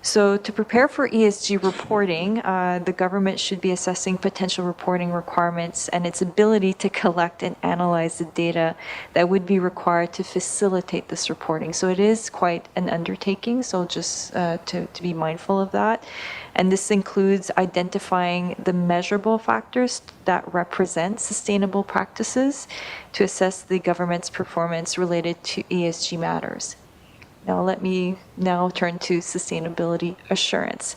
So to prepare for ESG reporting, the government should be assessing potential reporting requirements and its ability to collect and analyze the data that would be required to facilitate this reporting. So it is quite an undertaking, so just to be mindful of that. And this includes identifying the measurable factors that represent sustainable practices to assess the government's performance related to ESG matters. Now let me turn to sustainability assurance.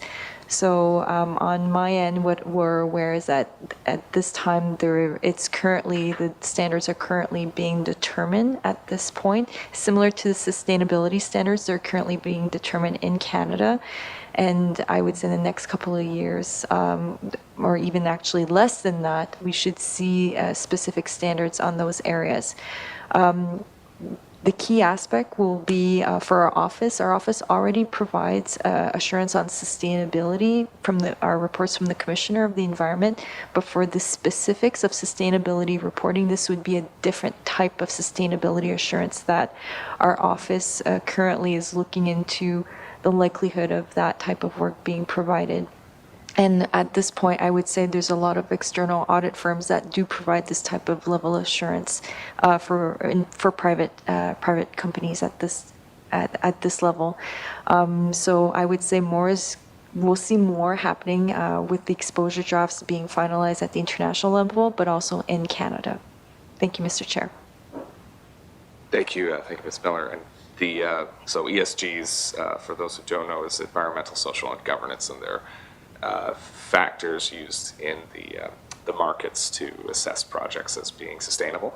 So on my end, what we're aware is that at this time, the standards are currently being determined at this point. Similar to the sustainability standards, they're currently being determined in Canada. And I would say in the next couple of years, or even actually less than that, we should see specific standards on those areas. The key aspect will be for our office. Our office already provides assurance on sustainability from our reports from the Commissioner of the Environment, but for the specifics of sustainability reporting, this would be a different type of sustainability assurance that our office currently is looking into the likelihood of that type of work being provided. And at this point, I would say there's a lot of external audit firms that do provide this type of level of assurance for private companies at this level. So I would say we'll see more happening with the exposure drafts being finalized at the international level, but also in Canada. Thank you, Mr. Chair. Thank you, Ms. Miller. And so ESGs, for those who don't know, is environmental, social, and governance, and they're factors used in the markets to assess projects as being sustainable.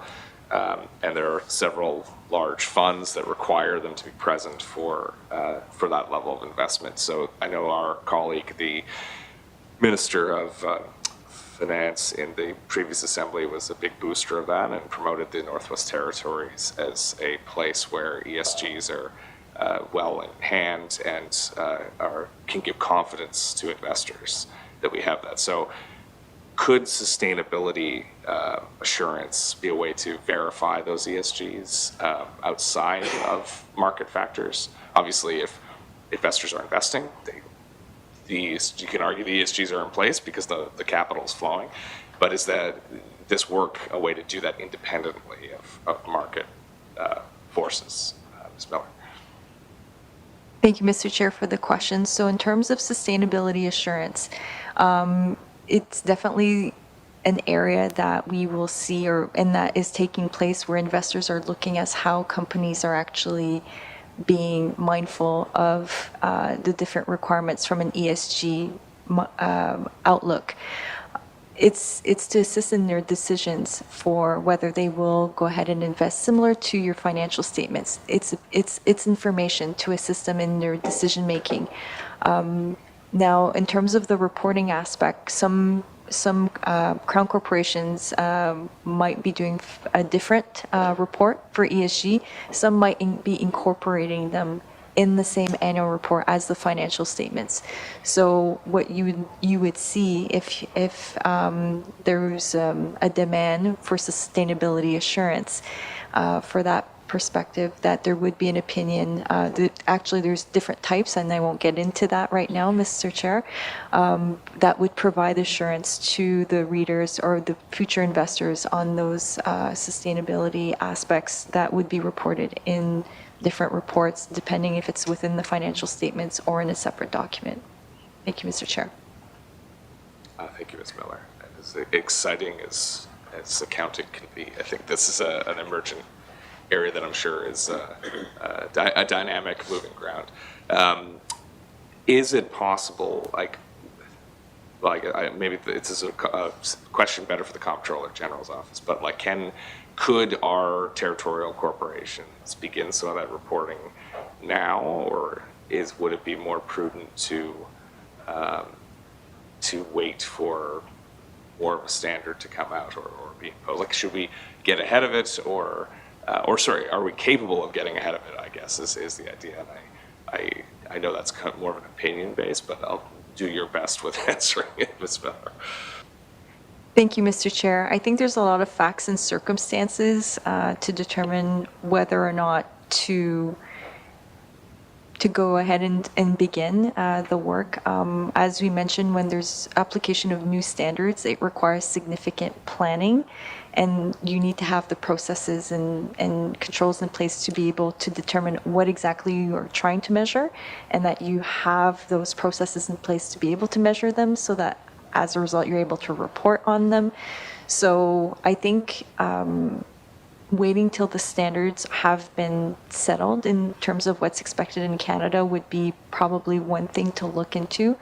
And there are several large funds that require them to be present for that level of investment. So I know our colleague, the Minister of Finance in the previous assembly, was a big booster of that and promoted the Northwest Territories as a place where ESGs are well in hand and can give confidence to investors that we have that. So could sustainability assurance be a way to verify those ESGs outside of market factors? Obviously, if investors are investing, you can argue the ESGs are in place because the capital is flowing, but is this work a way to do that independently of market forces? Ms. Miller. Thank you, Mr. Chair, for the question. So in terms of sustainability assurance, it's definitely an area that we will see and that is taking place where investors are looking at how companies are actually being mindful of the different requirements from an ESG outlook. It's to assist in their decisions for whether they will go ahead and invest, similar to your financial statements. It's information to assist them in their decision making. Now, in terms of the reporting aspect, some crown corporations might be doing a different report for ESG. Some might be incorporating them in the same annual report as the financial statements. So what you would see if there's a demand for sustainability assurance for that perspective, that there would be an opinion. Actually, there's different types, and I won't get into that right now, Mr. Chair, that would provide assurance to the readers or the future investors on those sustainability aspects that would be reported in different reports, depending if it's within the financial statements or in a separate document. Thank you, Mr. Chair. Thank you, Ms. Miller. As exciting as accounting can be, I think this is an emergent area that I'm sure is a dynamic moving ground. Is it possible, maybe this is a question better for the Comptroller General's office, but could our territorial corporations begin some of that reporting now, or would it be more prudent to wait for more of a standard to come out or be imposed? Should we get ahead of it, or are we capable of getting ahead of it, I guess, is the idea. And I know that's kind of more of an opinion base, but I'll do your best with answering it, Ms. Miller. Thank you, Mr. Chair. I think there's a lot of facts and circumstances to determine whether or not to go ahead and begin the work. As we mentioned, when there's application of new standards, it requires significant planning, and you need to have the processes and controls in place to be able to determine what exactly you are trying to measure, and that you have those processes in place to be able to measure them, so that as a result, you're able to report on them. So I think waiting till the standards have been settled in terms of what's expected in Canada would be probably one thing to look into,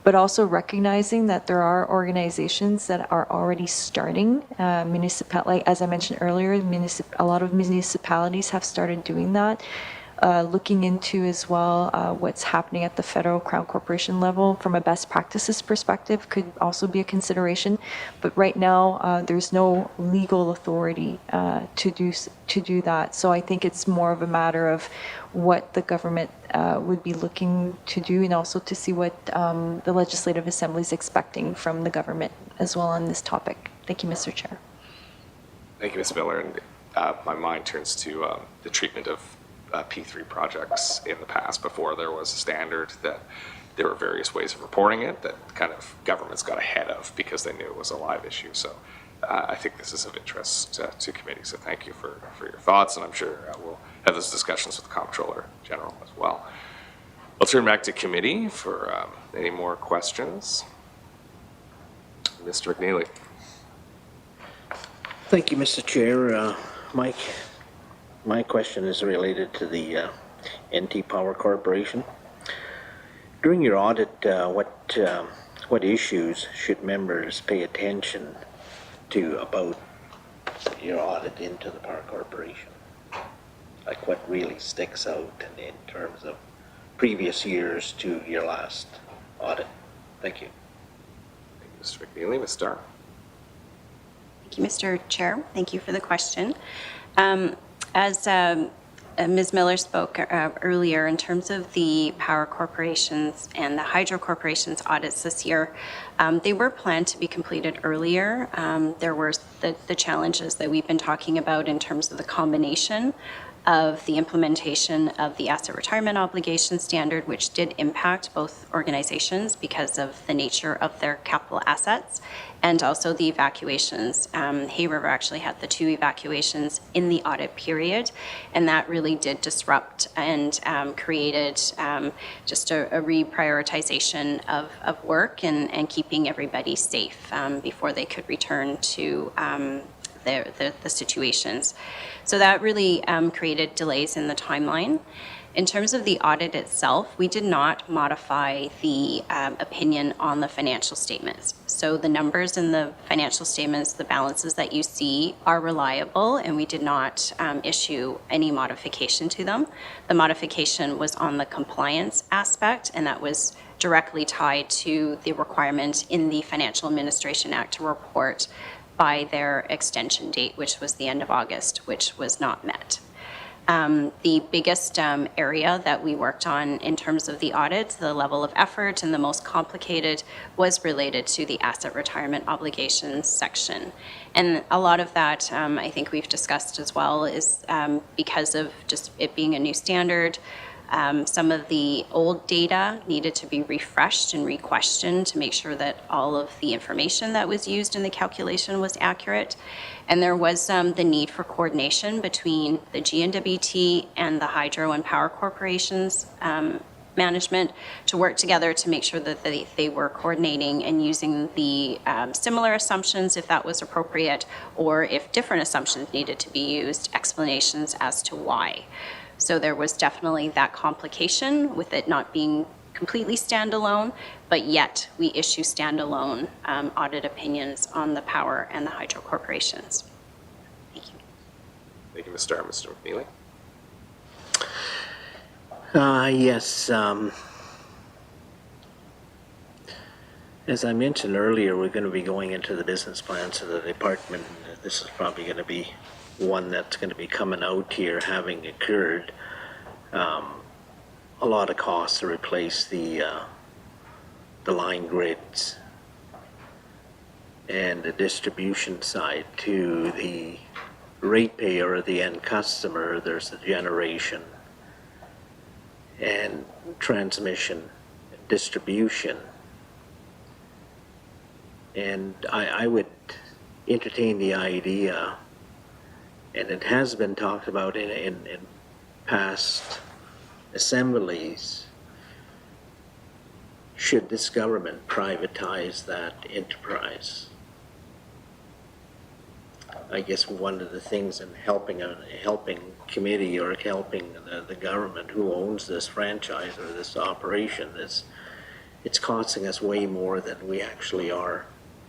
but also recognizing that there are organizations that are already starting. As I mentioned earlier, a lot of municipalities have started doing that. looking into as well what's happening at the federal Crown Corporation level from a best practices perspective could also be a consideration. But right now, there's no legal authority to do that. So I think it's more of a matter of what the government would be looking to do, and also to see what the Legislative Assembly is expecting from the government as well on this topic. Thank you, Mr. Chair. Thank you, Ms. Miller. And my mind turns to the treatment of P3 projects in the past. Before there was a standard, that there were various ways of reporting it that kind of governments got ahead of because they knew it was a live issue. So I think this is of interest to committee. So thank you for your thoughts, and I'm sure we'll have those discussions with the Comptroller General as well. I'll turn back to committee for any more questions. Mr. McNeely. Thank you, Mr. Chair. Mike, my question is related to the NT Power Corporation. During your audit, what issues should members pay attention to about your audit into the Power Corporation? Like what really sticks out in terms of previous years to your last audit? Thank you. Thank you, Mr. McNeely. Ms. Starr. Thank you, Mr. Chair. Thank you for the question. As Ms. Miller spoke earlier, in terms of the power corporations and the hydro corporations audits this year, they were planned to be completed earlier. There were the challenges that we've been talking about in terms of the combination of the implementation of the asset retirement obligation standard, which did impact both organizations because of the nature of their capital assets, and also the evacuations. Hay River actually had the 2 evacuations in the audit period, and that really did disrupt and created just a reprioritization of work and keeping everybody safe before they could return to the situations. So that really created delays in the timeline. In terms of the audit itself, we did not modify the opinion on the financial statements. So the numbers in the financial statements, the balances that you see are reliable, and we did not issue any modification to them. The modification was on the compliance aspect, and that was directly tied to the requirement in the Financial Administration Act to report by their extension date, which was the end of August, which was not met. The biggest area that we worked on in terms of the audit, the level of effort and the most complicated, was related to the asset retirement obligations section. And a lot of that, I think we've discussed as well, is because of just it being a new standard. Some of the old data needed to be refreshed and re-questioned to make sure that all of the information that was used in the calculation was accurate. And there was the need for coordination between the GNWT and the hydro and power corporations management to work together to make sure that they were coordinating and using the similar assumptions if that was appropriate, or if different assumptions needed to be used, explanations as to why. So there was definitely that complication with it not being completely standalone, but yet we issue standalone audit opinions on the power and the hydro corporations. Thank you. Thank you, Ms. Starr. Mr. McNeely. Yes. As I mentioned earlier, we're going to be going into the business plans of the department. This is probably going to be one that's going to be coming out here, having occurred. A lot of costs to replace the line grids and the distribution side. To the ratepayer or the end customer, there's the generation and transmission, distribution. And I would entertain the idea, and it has been talked about in past assemblies, should this government privatize that enterprise? I guess one of the things in helping committee or helping the government who owns this franchise or this operation is it's costing us way more than we actually are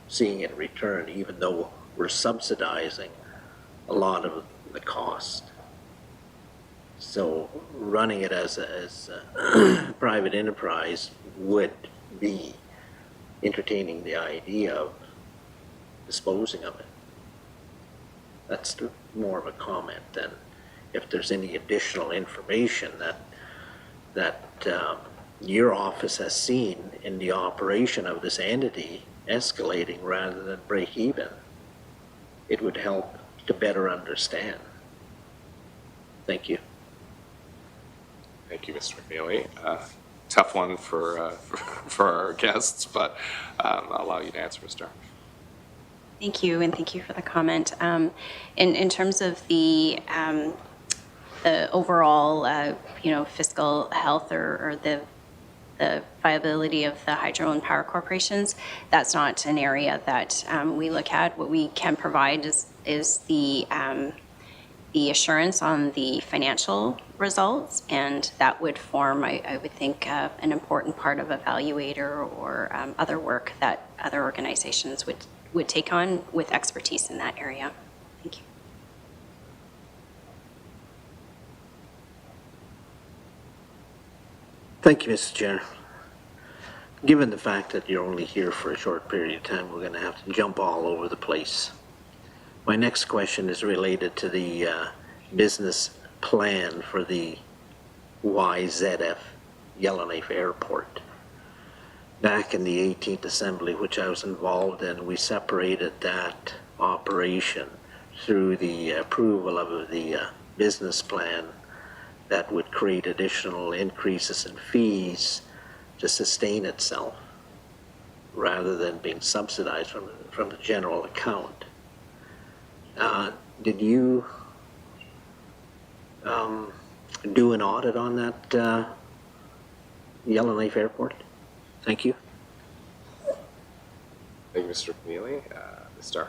seeing in return, even though we're subsidizing a lot of the cost. So running it as a private enterprise would be entertaining the idea of disposing of it. That's more of a comment than if there's any additional information that your office has seen in the operation of this entity escalating rather than break even. It would help to better understand. Thank you. Thank you, Mr. McNeely. Tough one for our guests, but I'll allow you to answer, Ms. Dar. Thank you, and thank you for the comment. In terms of the overall, fiscal health or the viability of the hydro and power corporations, that's not an area that we look at. What we can provide is the assurance on the financial results, and that would form, I would think, an important part of evaluator or other work that other organizations would take on with expertise in that area. Thank you. Thank you, Mr. Chair. Given the fact that you're only here for a short period of time, we're going to have to jump all over the place. My next question is related to the business plan for the YZF Yellowknife Airport. Back in the 18th Assembly, which I was involved in, we separated that operation through the approval of the business plan that would create additional increases in fees to sustain itself rather than being subsidized from the general account. Did you do an audit on that Yellowknife Airport? Thank you. Thank you, Mr. McNeely. Ms. Dar.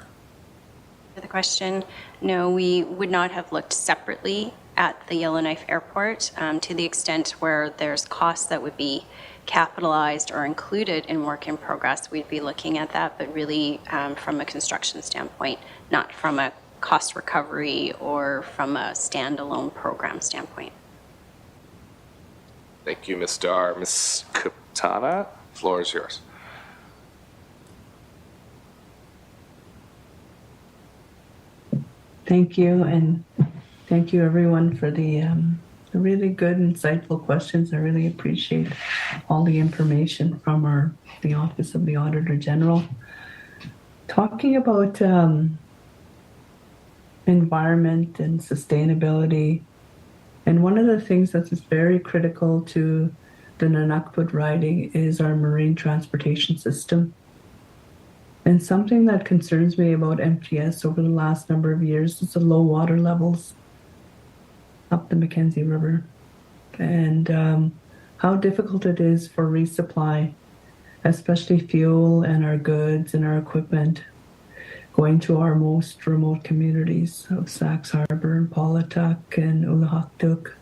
For the question, no, we would not have looked separately at the Yellowknife Airport to the extent where there's costs that would be capitalized or included in work in progress. We'd be looking at that, but really from a construction standpoint, not from a cost recovery or from a standalone program standpoint. Thank you, Ms. Dar. Ms. Kaptana, the floor is yours. Thank you, and thank you everyone for the really good, insightful questions. I really appreciate all the information from the Office of the Auditor General. Talking about environment and sustainability, and one of the things that is very critical to the Nunukput riding is our marine transportation system. And something that concerns me about MTS over the last number of years is the low water levels up the Mackenzie River, and how difficult it is for resupply, especially fuel and our goods and our equipment going to our most remote communities of Sax Harbor and Paulatuk and Ulahaktuk.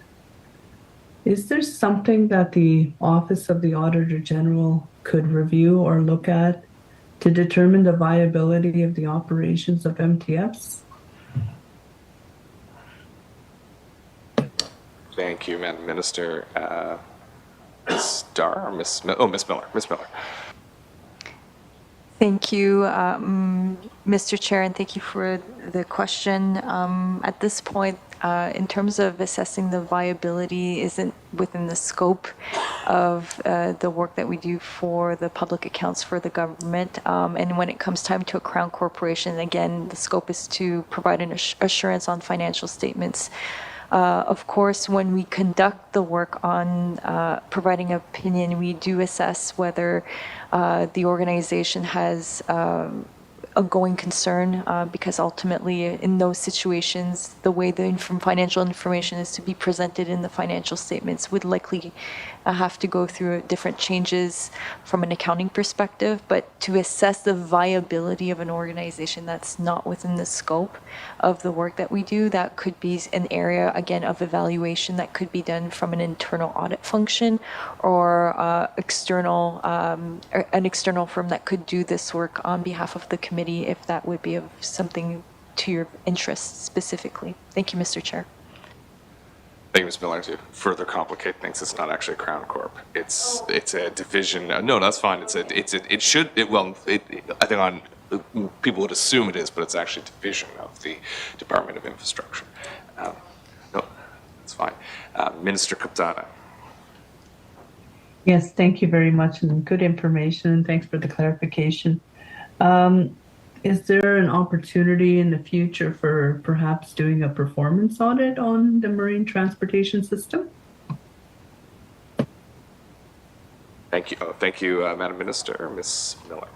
Is there something that the Office of the Auditor General could review or look at to determine the viability of the operations of MTFs? Thank you, Madam Minister. Ms. Dar or Ms. Miller? Ms. Miller. Thank you, Mr. Chair, and thank you for the question. At this point, in terms of assessing the viability, isn't within the scope of the work that we do for the public accounts for the government. And when it comes time to a Crown Corporation, again, the scope is to provide an assurance on financial statements. Of course, when we conduct the work on providing an opinion, we do assess whether the organization has a going concern, because ultimately in those situations, the way the financial information is to be presented in the financial statements would likely have to go through different changes from an accounting perspective. But to assess the viability of an organization, that's not within the scope of the work that we do. That could be an area, again, of evaluation that could be done from an internal audit function or an external firm that could do this work on behalf of the committee, if that would be of something to your interest specifically. Thank you, Mr. Chair. Thank you, Ms. Miller. To further complicate things, it's not actually a Crown Corp. It's a division. No, that's fine. I think on people would assume it is, but it's actually a division of the Department of Infrastructure. No, that's fine. Minister Kaptana. Yes, thank you very much, and good information, and thanks for the clarification. Is there an opportunity in the future for perhaps doing a performance audit on the marine transportation system? Thank you. Thank you, Madam Minister. Ms. Miller.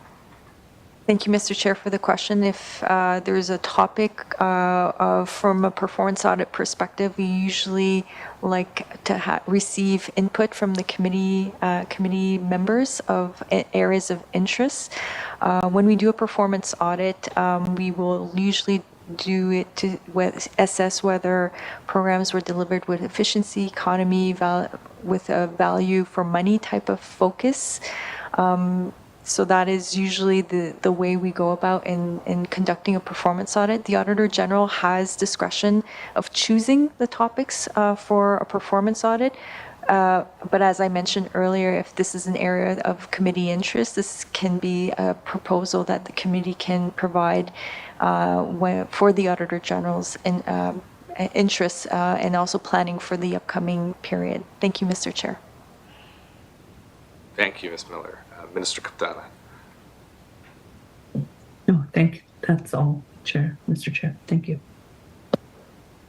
Thank you, Mr. Chair, for the question. If there's a topic from a performance audit perspective, we usually like to receive input from the committee members of areas of interest. When we do a performance audit, we will usually do it to assess whether programs were delivered with efficiency, economy, with a value for money type of focus. So that is usually the way we go about in conducting a performance audit. The Auditor General has discretion of choosing the topics for a performance audit. But as I mentioned earlier, if this is an area of committee interest, this can be a proposal that the committee can provide for the Auditor General's interests and also planning for the upcoming period. Thank you, Mr. Chair. Thank you, Ms. Miller. Minister Kaptana. No, thank you. That's all, Mr. Chair. Thank you.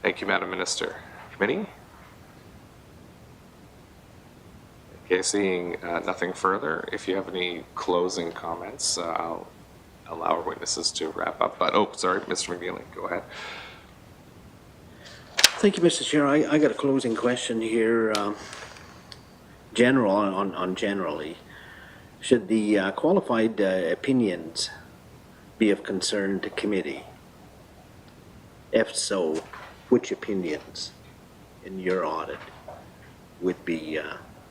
Thank you, Madam Minister. Committee? Okay, seeing nothing further, if you have any closing comments, I'll allow our witnesses to wrap up. But, sorry, Mr. McNeely, go ahead. Thank you, Mr. Chair. I got a closing question here. Generally, should the qualified opinions be of concern to committee? If so, which opinions in your audit would be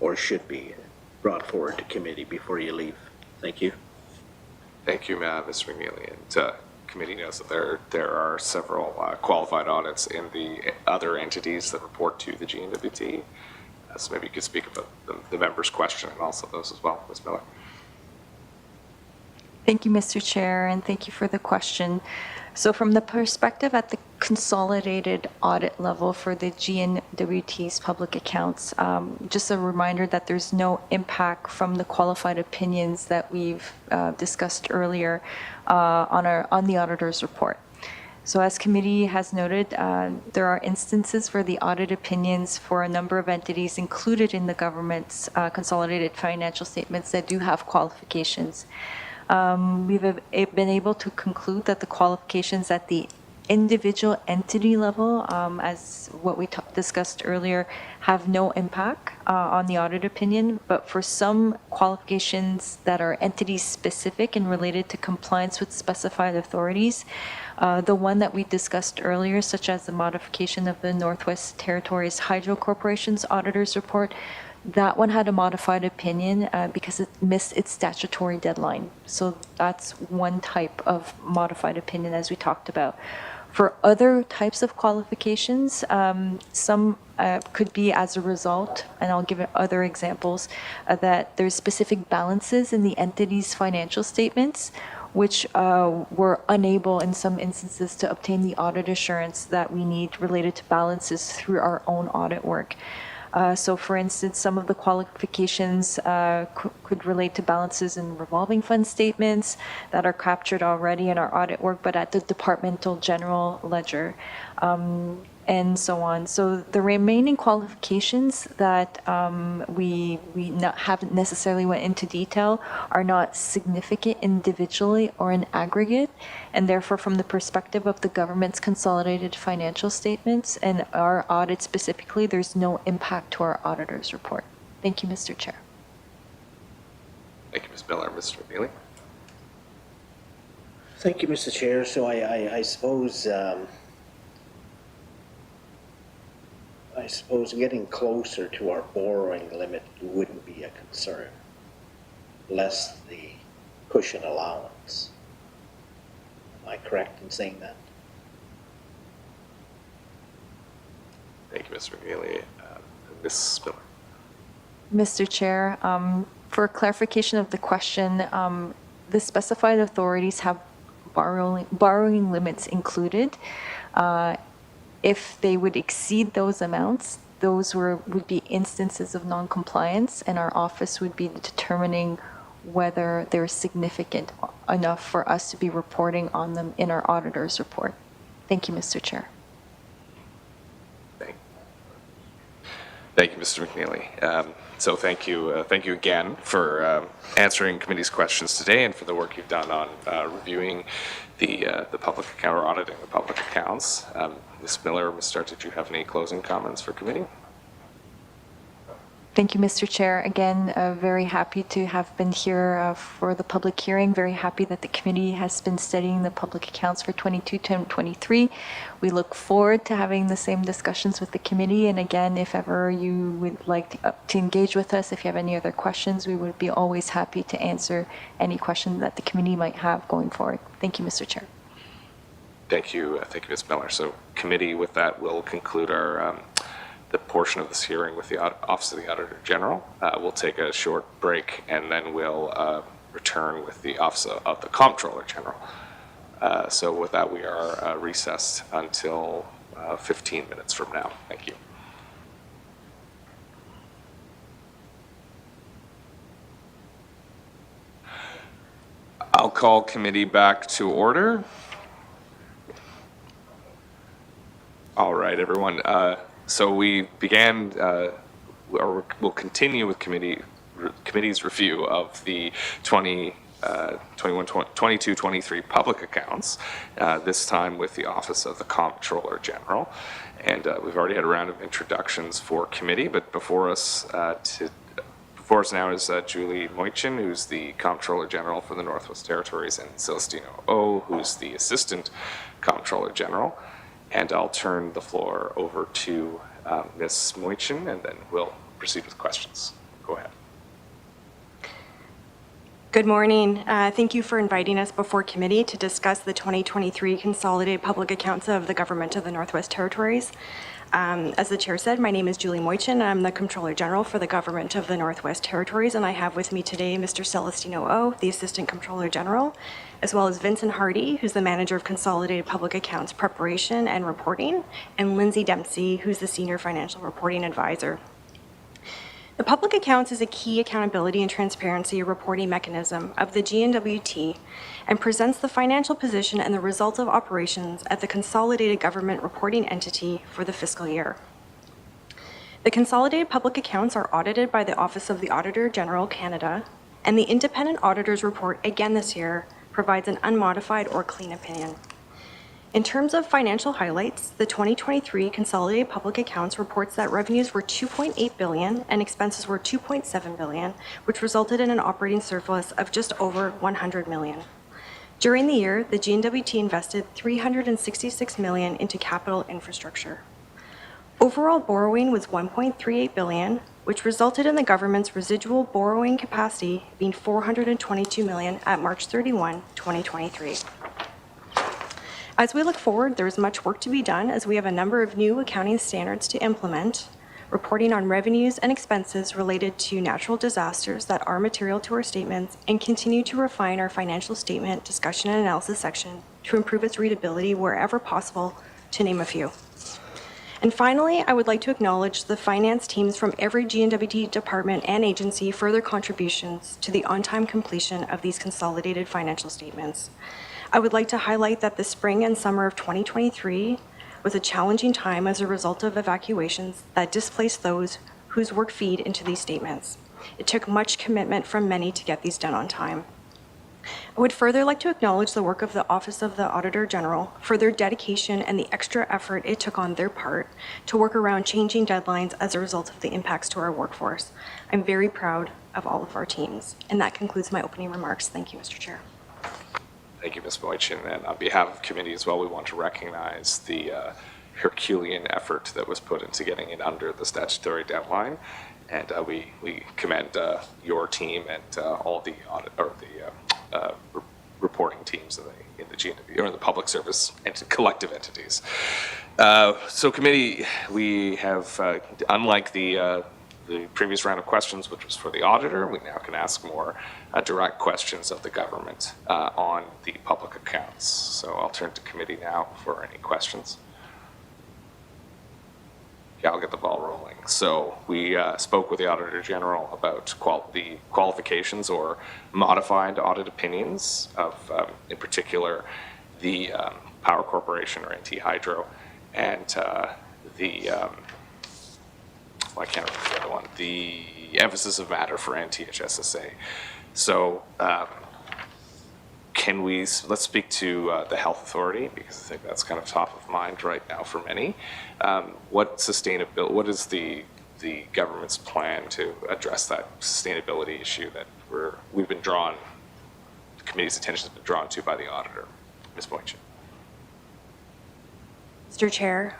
or should be brought forward to committee before you leave? Thank you. Thank you, Mr. McNeely. And committee knows that there are several qualified audits in the other entities that report to the GNWT. So maybe you could speak about the member's question and also those as well, Ms. Miller. Thank you, Mr. Chair, and thank you for the question. So from the perspective at the consolidated audit level for the GNWT's public accounts, just a reminder that there's no impact from the qualified opinions that we've discussed earlier on the auditor's report. So as committee has noted, there are instances where the audit opinions for a number of entities included in the government's consolidated financial statements that do have qualifications. We've been able to conclude that the qualifications at the individual entity level, as what we discussed earlier, have no impact on the audit opinion, but for some qualifications that are entity specific and related to compliance with specified authorities, the one that we discussed earlier, such as the modification of the Northwest Territories Hydro Corporation's auditor's report, that one had a modified opinion because it missed its statutory deadline. So that's one type of modified opinion, as we talked about. For other types of qualifications, some could be as a result, and I'll give other examples, that there's specific balances in the entity's financial statements, which were unable in some instances to obtain the audit assurance that we need related to balances through our own audit work. So for instance, some of the qualifications could relate to balances in revolving fund statements that are captured already in our audit work, but at the departmental general ledger, and so on. So the remaining qualifications that we haven't necessarily went into detail are not significant individually or in aggregate, and therefore from the perspective of the government's consolidated financial statements and our audit specifically, there's no impact to our auditor's report. Thank you, Mr. Chair. Thank you, Ms. Miller. Mr. McNeely. Thank you, Mr. Chair. So I suppose getting closer to our borrowing limit wouldn't be a concern, less the cushion allowance. Am I correct in saying that? Thank you, Mr. McNeely. Ms. Spiller. Mr. Chair, for clarification of the question, the specified authorities have borrowing limits included. If they would exceed those amounts, those would be instances of non-compliance, and our office would be determining whether they're significant enough for us to be reporting on them in our auditor's report. Thank you, Mr. Chair. Thank you, Mr. McNeely. So thank you again for answering committee's questions today and for the work you've done on reviewing the public account or auditing the public accounts. Ms. Miller, Ms. Starr, did you have any closing comments for committee? Thank you, Mr. Chair. Again, very happy to have been here for the public hearing. Very happy that the committee has been studying the public accounts for 22-23. We look forward to having the same discussions with the committee. And again, if ever you would like to engage with us, if you have any other questions, we would be always happy to answer any question that the committee might have going forward. Thank you, Mr. Chair. Thank you, Ms. Miller. So committee, with that, will conclude our the portion of this hearing with the Office of the Auditor General. We'll take a short break and then we'll return with the Office of the Comptroller General. So with that, we are recessed until 15 minutes from now. Thank you. I'll call committee back to order. All right, everyone. So we began, or we'll continue with committee's review of the 22-23 public accounts, this time with the Office of the Comptroller General. And we've already had a round of introductions for committee, but before us now is Julie Moitchin, who's the Comptroller General for the Northwest Territories, and Celestino O, who's the Assistant Comptroller General. And I'll turn the floor over to Ms. Moitchin, and then we'll proceed with questions. Go ahead. Good morning. Thank you for inviting us before committee to discuss the 2023 Consolidated Public Accounts of the Government of the Northwest Territories. As the chair said, my name is Julie Moitchin, and I'm the Comptroller General for the Government of the Northwest Territories, and I have with me today Mr. Celestino O, the Assistant Comptroller General, as well as Vincent Hardy, who's the Manager of Consolidated Public Accounts Preparation and Reporting, and Lindsay Dempsey, who's the Senior Financial Reporting Advisor. The public accounts is a key accountability and transparency reporting mechanism of the GNWT and presents the financial position and the results of operations at the consolidated government reporting entity for the fiscal year. The consolidated public accounts are audited by the Office of the Auditor General Canada, and the independent auditor's report again this year provides an unmodified or clean opinion. In terms of financial highlights, the 2023 Consolidated Public Accounts reports that revenues were $2.8 billion and expenses were $2.7 billion, which resulted in an operating surplus of just over $100 million. During the year, the GNWT invested $366 million into capital infrastructure. Overall borrowing was $1.38 billion, which resulted in the government's residual borrowing capacity being $422 million at March 31, 2023. As we look forward, there is much work to be done as we have a number of new accounting standards to implement, reporting on revenues and expenses related to natural disasters that are material to our statements, and continue to refine our financial statement discussion and analysis section to improve its readability wherever possible, to name a few. And finally, I would like to acknowledge the finance teams from every GNWT department and agency for their contributions to the on-time completion of these consolidated financial statements. I would like to highlight that the spring and summer of 2023 was a challenging time as a result of evacuations that displaced those whose work feed into these statements. It took much commitment from many to get these done on time. I would further like to acknowledge the work of the Office of the Auditor General for their dedication and the extra effort it took on their part to work around changing deadlines as a result of the impacts to our workforce. I'm very proud of all of our teams. And that concludes my opening remarks. Thank you, Mr. Chair. Thank you, Ms. Moitchin. And on behalf of committee as well, we want to recognize the Herculean effort that was put into getting it under the statutory deadline. And we commend your team and all the reporting teams in the GNWT, or in the public service and collective entities. So committee, we have, unlike the previous round of questions, which was for the auditor, we now can ask more direct questions of the government on the public accounts. So I'll turn to committee now for any questions. Yeah, I'll get the ball rolling. So we spoke with the Auditor General about the qualifications or modified audit opinions of, in particular, the Power Corporation, or NT Hydro, and I can't remember the other one, the emphasis of matter for NTHSSA. So let's speak to the health authority, because I think that's kind of top of mind right now for many. What is the government's plan to address that sustainability issue that the committee's attention has been drawn to by the auditor? Ms. Boychin. Mr. Chair,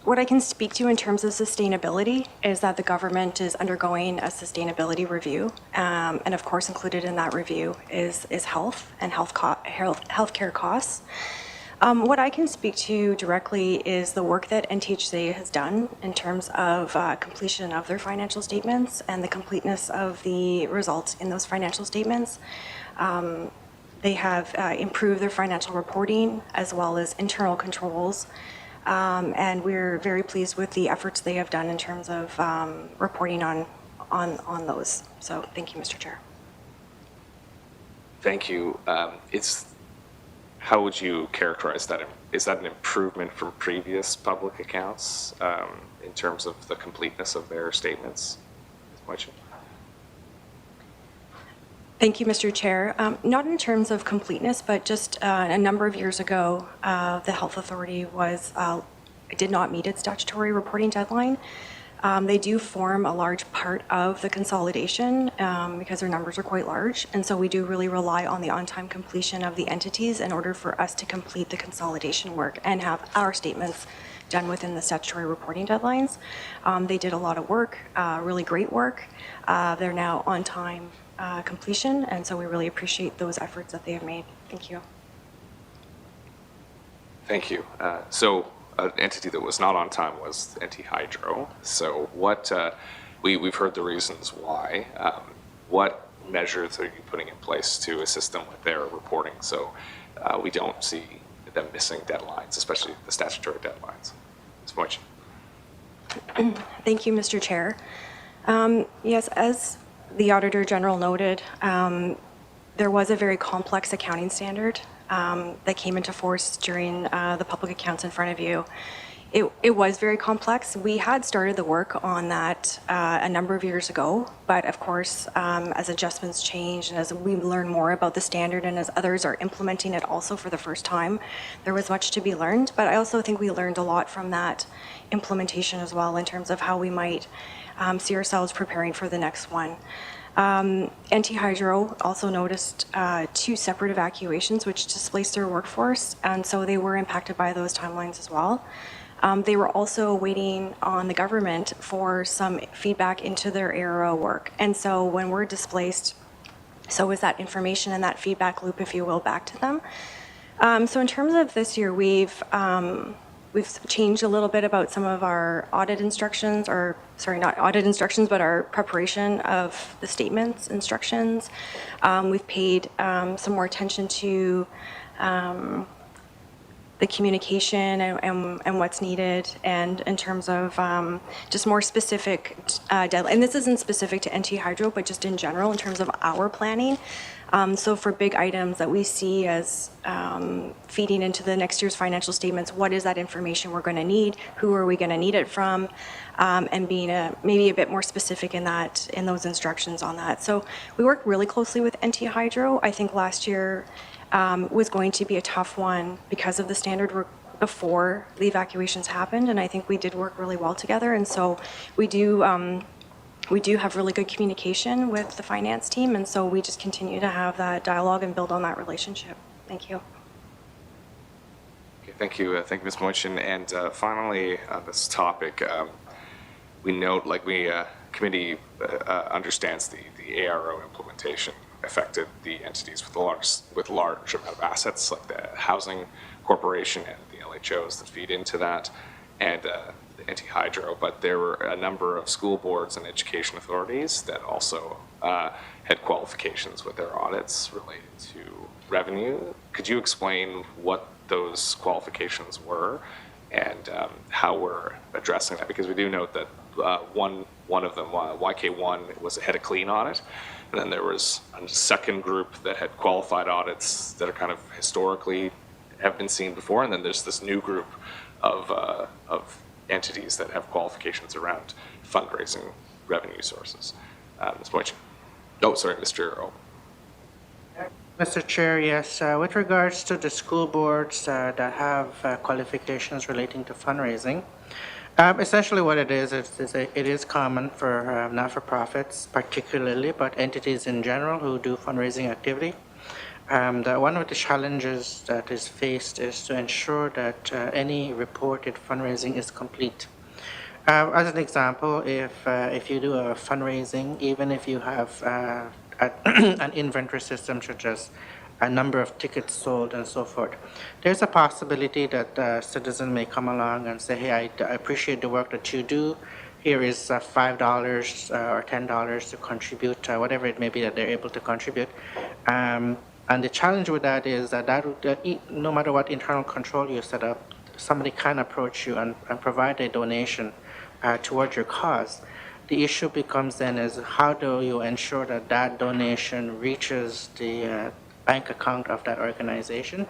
what I can speak to in terms of sustainability is that the government is undergoing a sustainability review, and of course included in that review is health and healthcare costs. What I can speak to directly is the work that NTHSA has done in terms of completion of their financial statements and the completeness of the results in those financial statements. They have improved their financial reporting as well as internal controls. And we're very pleased with the efforts they have done in terms of reporting on those. So thank you, Mr. Chair. Thank you. How would you characterize that? Is that an improvement from previous public accounts in terms of the completeness of their statements? Ms. Boychin? Thank you, Mr. Chair. Not in terms of completeness, but just a number of years ago, the Health Authority did not meet its statutory reporting deadline. They do form a large part of the consolidation because their numbers are quite large, and so we do really rely on the on-time completion of the entities in order for us to complete the consolidation work and have our statements done within the statutory reporting deadlines. They did a lot of work, really great work. They're now on time completion, and so we really appreciate those efforts that they have made. Thank you. Thank you. So an entity that was not on time was NT Hydro. So we've heard the reasons why. What measures are you putting in place to assist them with their reporting so we don't see them missing deadlines, especially the statutory deadlines? Ms. Boychin. Thank you, Mr. Chair. Yes, as the Auditor General noted, there was a very complex accounting standard that came into force during the public accounts in front of you. It was very complex. We had started the work on that a number of years ago, but of course, as adjustments change and as we learn more about the standard and as others are implementing it also for the first time, there was much to be learned. But I also think we learned a lot from that implementation as well in terms of how we might see ourselves preparing for the next one. NT Hydro also noticed 2 separate evacuations which displaced their workforce, and so they were impacted by those timelines as well. They were also waiting on the government for some feedback into their ARO work, and so when we're displaced, so was that information and that feedback loop, if you will, back to them. So in terms of this year, we've changed a little bit about some of our audit instructions, or sorry, not audit instructions, but our preparation of the statements instructions. We've paid some more attention to the communication and what's needed, and in terms of just more specific deadline. And this isn't specific to NT Hydro, but just in general in terms of our planning. So for big items that we see as feeding into the next year's financial statements, what is that information we're going to need? Who are we going to need it from? And being maybe a bit more specific in those instructions on that. So we work really closely with NT Hydro. I think last year was going to be a tough one because of the standard before the evacuations happened, and I think we did work really well together. And so we do have really good communication with the finance team, and so we just continue to have that dialogue and build on that relationship. Thank you. Okay, thank you, Ms. Boychin. And finally, on this topic, we note, committee understands the ARO implementation affected the entities with large amount of assets, like the housing corporation and the LHOs that feed into that, and the anti-hydro. But there were a number of school boards and education authorities that also had qualifications with their audits related to revenue. Could you explain what those qualifications were and how we're addressing that? Because we do note that one of them, YK1, had a clean audit, and then there was a second group that had qualified audits that are kind of historically have been seen before, and then there's this new group of entities that have qualifications around fundraising revenue sources. Ms. Boychin. Oh, sorry, Mr. Earl. Mr. Chair, yes. With regards to the school boards that have qualifications relating to fundraising, essentially what it is common for not-for-profits particularly, but entities in general who do fundraising activity. One of the challenges that is faced is to ensure that any reported fundraising is complete. As an example, if you do a fundraising, even if you have an inventory system such as a number of tickets sold and so forth, there's a possibility that a citizen may come along and say, hey, I appreciate the work that you do. Here is $5 or $10 to contribute, whatever it may be that they're able to contribute. And the challenge with that is that no matter what internal control you set up, somebody can approach you and provide a donation towards your cause. The issue becomes then is how do you ensure that that donation reaches the bank account of that organization?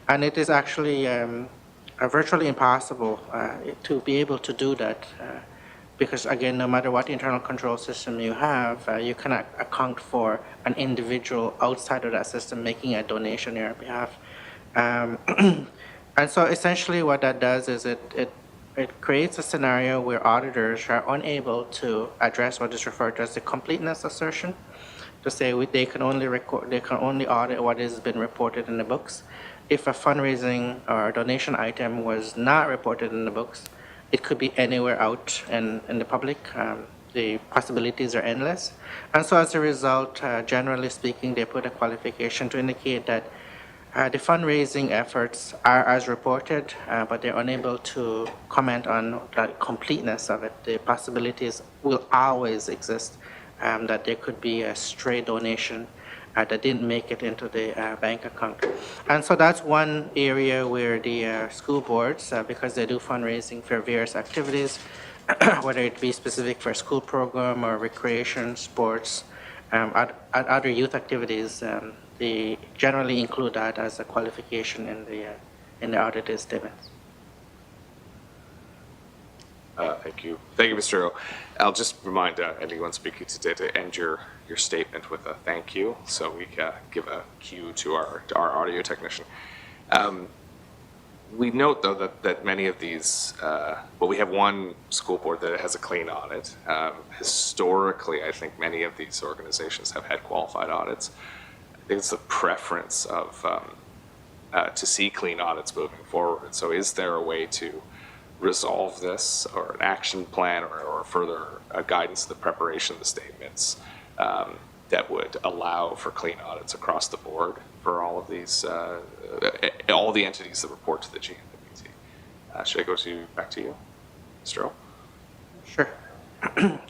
And it is actually virtually impossible to be able to do that because, again, no matter what internal control system you have, you cannot account for an individual outside of that system making a donation on your behalf. And so essentially what that does is it creates a scenario where auditors are unable to address what is referred to as the completeness assertion, to say they can only audit what has been reported in the books. If a fundraising or donation item was not reported in the books, it could be anywhere out in the public. The possibilities are endless. And so as a result, generally speaking, they put a qualification to indicate that the fundraising efforts are as reported, but they're unable to comment on the completeness of it. The possibilities will always exist that there could be a stray donation that didn't make it into the bank account. And so that's one area where the school boards, because they do fundraising for various activities, whether it be specific for a school program or recreation, sports, other youth activities, they generally include that as a qualification in the audited statements. Thank you. Thank you, Mr. Earl. I'll just remind anyone speaking today to end your statement with a thank you, so we can give a cue to our audio technician. We note, though, that many of these, we have one school board that has a clean audit. Historically, I think many of these organizations have had qualified audits. I think it's the preference of to see clean audits moving forward. So is there a way to resolve this, or an action plan, or further guidance in the preparation of the statements that would allow for clean audits across the board for all of these, all the entities that report to the GNWT? Should I go back to you, Mr. O? Sure.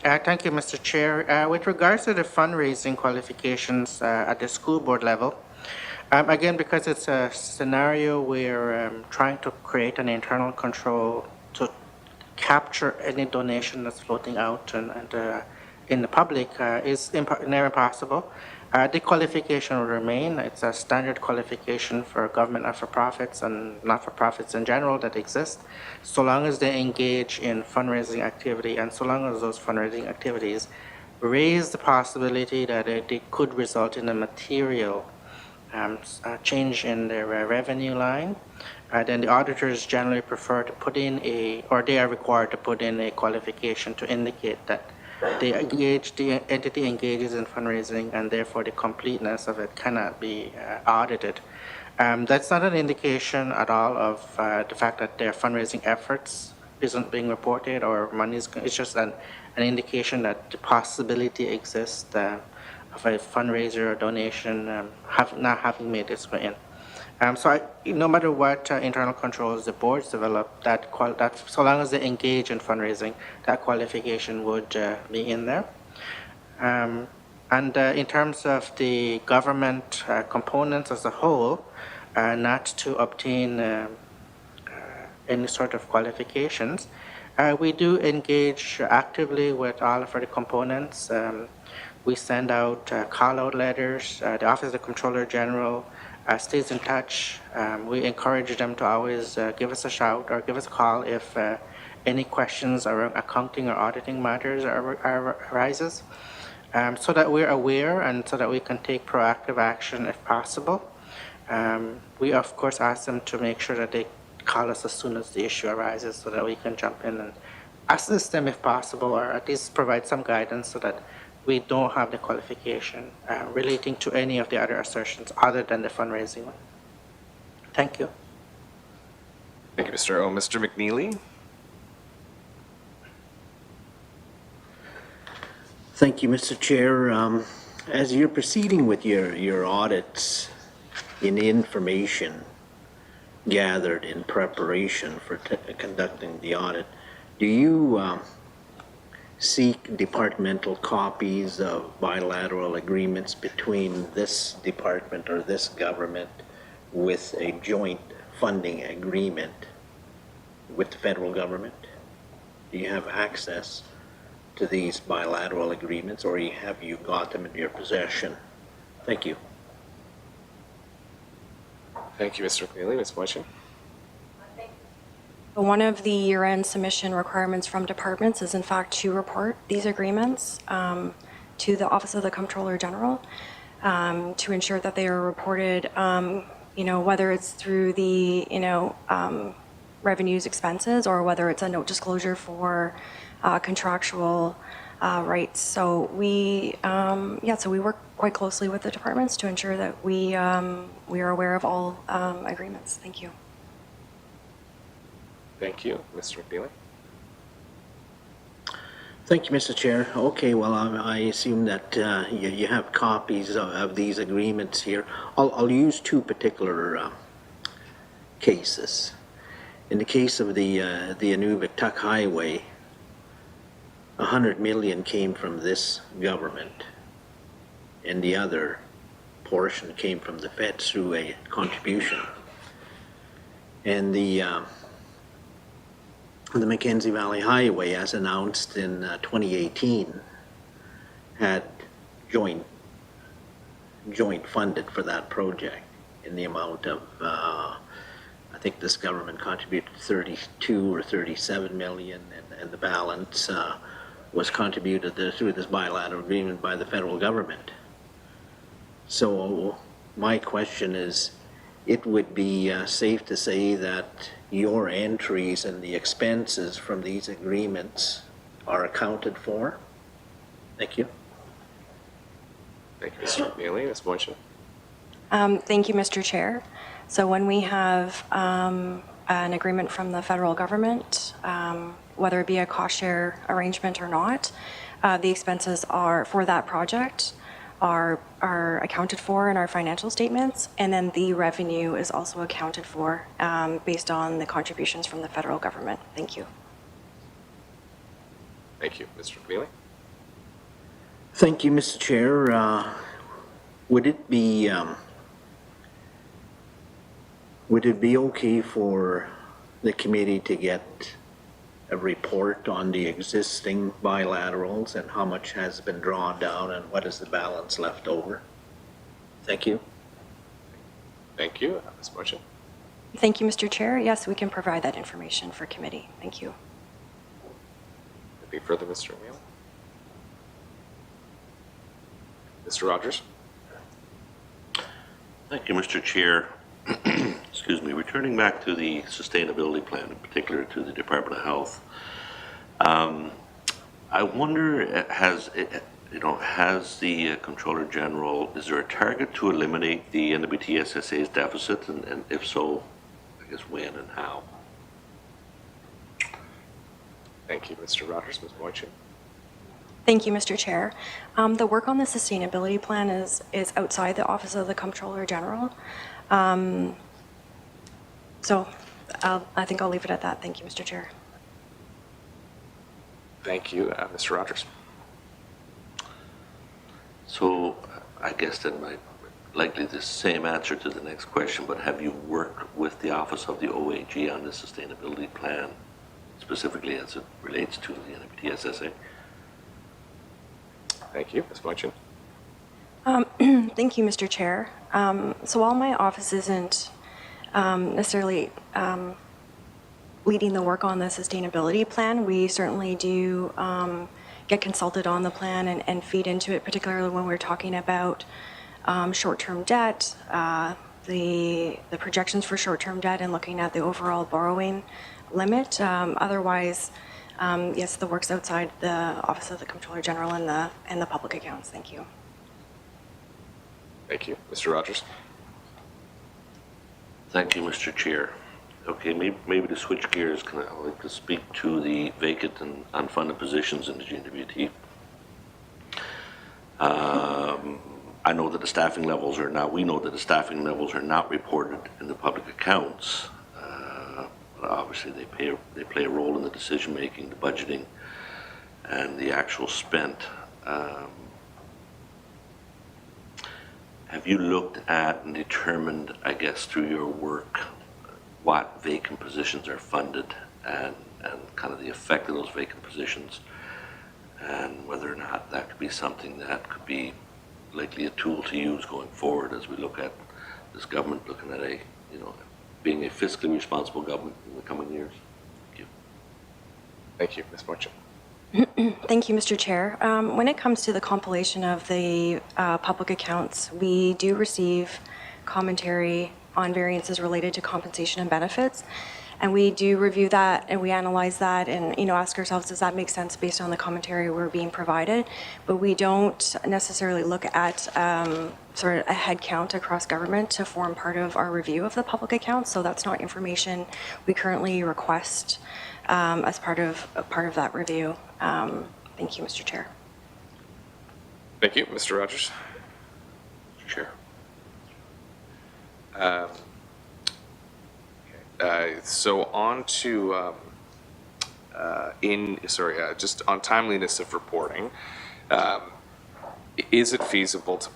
Thank you, Mr. Chair. With regards to the fundraising qualifications at the school board level, again, because it's a scenario where trying to create an internal control to capture any donation that's floating out and in the public is never possible. The qualification will remain. It's a standard qualification for government not-for-profits and not-for-profits in general that exist, so long as they engage in fundraising activity and so long as those fundraising activities raise the possibility that they could result in a material change in their revenue line. Then the auditors generally prefer to put in or they are required to put in a qualification to indicate that the entity engages in fundraising and therefore the completeness of it cannot be audited. That's not an indication at all of the fact that their fundraising efforts isn't being reported or money is, it's just an indication that the possibility exists of a fundraiser or donation not having made its way in. No matter what internal controls the boards develop, that so long as they engage in fundraising, that qualification would be in there. In terms of the government components as a whole, not to obtain any sort of qualifications, we do engage actively with all of our components. We send out call-out letters. The Office of the Comptroller General stays in touch. We encourage them to always give us a shout or give us a call if any questions around accounting or auditing matters arises, so that we're aware and so that we can take proactive action if possible. We, of course, ask them to make sure that they call us as soon as the issue arises so that we can jump in and assist them if possible, or at least provide some guidance so that we don't have the qualification relating to any of the other assertions other than the fundraising one. Thank you. Thank you, Mr. O. Mr. McNeely? Thank you, Mr. Chair. As you're proceeding with your audits in information gathered in preparation for conducting the audit, do you seek departmental copies of bilateral agreements between this department or this government with a joint funding agreement with the federal government? Do you have access to these bilateral agreements, or have you got them in your possession? Thank you. Thank you, Mr. McNeely. Ms. Moishin? One of the year-end submission requirements from departments is in fact to report these agreements to the Office of the Comptroller General to ensure that they are reported, whether it's through the, revenues expenses or whether it's a note disclosure for contractual rights. So we work quite closely with the departments to ensure that we are aware of all agreements. Thank you. Thank you, Mr. McNeely. Thank you, Mr. Chair. Okay, well, I assume that you have copies of these agreements here. I'll use two particular cases. In the case of the Inuvik-Tuk Highway, 100 million came from this government, and the other portion came from the feds through a contribution. And the Mackenzie Valley Highway, as announced in 2018, had joint funded for that project in the amount of, I think this government contributed 32 or 37 million, and the balance was contributed through this bilateral agreement by the federal government. So my question is, it would be safe to say that your entries and the expenses from these agreements are accounted for? Thank you. Thank you, Mr. McNeely. Ms. Moishin? Thank you, Mr. Chair. So when we have an agreement from the federal government, whether it be a cost share arrangement or not, the expenses are for that project are accounted for in our financial statements, and then the revenue is also accounted for based on the contributions from the federal government. Thank you. Thank you, Mr. McNeely. Thank you, Mr. Chair. Would it be okay for the committee to get a report on the existing bilaterals and how much has been drawn down and what is the balance left over? Thank you. Thank you, Ms. Moishin. Thank you, Mr. Chair. Yes, we can provide that information for committee. Thank you. Anything further, Mr. McNeely? Mr. Rogers? Thank you, Mr. Chair. Excuse me. Returning back to the sustainability plan, in particular to the Department of Health, I wonder, has the Comptroller General, is there a target to eliminate the NWT SSA's deficit, and if so, I guess when and how? Thank you, Mr. Rogers. Ms. Moishin? Thank you, Mr. Chair. The work on the sustainability plan is outside the Office of the Comptroller General. So I think I'll leave it at that. Thank you, Mr. Chair. Thank you, Mr. Rogers. So I guess that might likely the same answer to the next question, but have you worked with the Office of the OAG on the sustainability plan, specifically as it relates to the GNWT SSA? Thank you, Ms. Moichin. Thank you, Mr. Chair. So while my office isn't necessarily leading the work on the sustainability plan, we certainly do get consulted on the plan and feed into it, particularly when we're talking about short-term debt, the projections for short-term debt, and looking at the overall borrowing limit. Otherwise, yes, the work's outside the Office of the Comptroller General and the public accounts. Thank you. Thank you, Mr. Rogers. Thank you, Mr. Chair. Okay, maybe to switch gears, can I like to speak to the vacant and unfunded positions in the GNWT? I know that the staffing levels are not, we know that the staffing levels are not reported in the public accounts. But obviously they play a role in the decision making, the budgeting, and the actual spent. Have you looked at and determined, I guess, through your work, what vacant positions are funded and kind of the effect of those vacant positions, and whether or not that could be something that could be likely a tool to use going forward as we look at this government looking at a, being a fiscally responsible government in the coming years? Thank you. Thank you, Ms. Moichin. Thank you, Mr. Chair. When it comes to the compilation of the public accounts, we do receive commentary on variances related to compensation and benefits. And we do review that and we analyze that and ask ourselves, does that make sense based on the commentary we're being provided? But we don't necessarily look at sort of a head count across government to form part of our review of the public accounts. So that's not information we currently request as part of that review. Thank you, Mr. Chair. Thank you, Mr. Rogers. Chair. So on to just on timeliness of reporting. Is it feasible to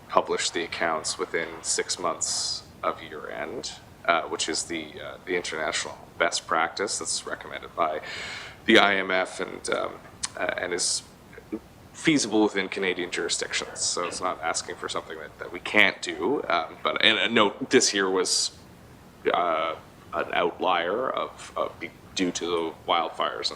publish the accounts within 6 months of year end, which is the international best practice that's recommended by the IMF and is feasible within Canadian jurisdictions? So it's not asking for something that we can't do. And note, this year was an outlier due to the wildfires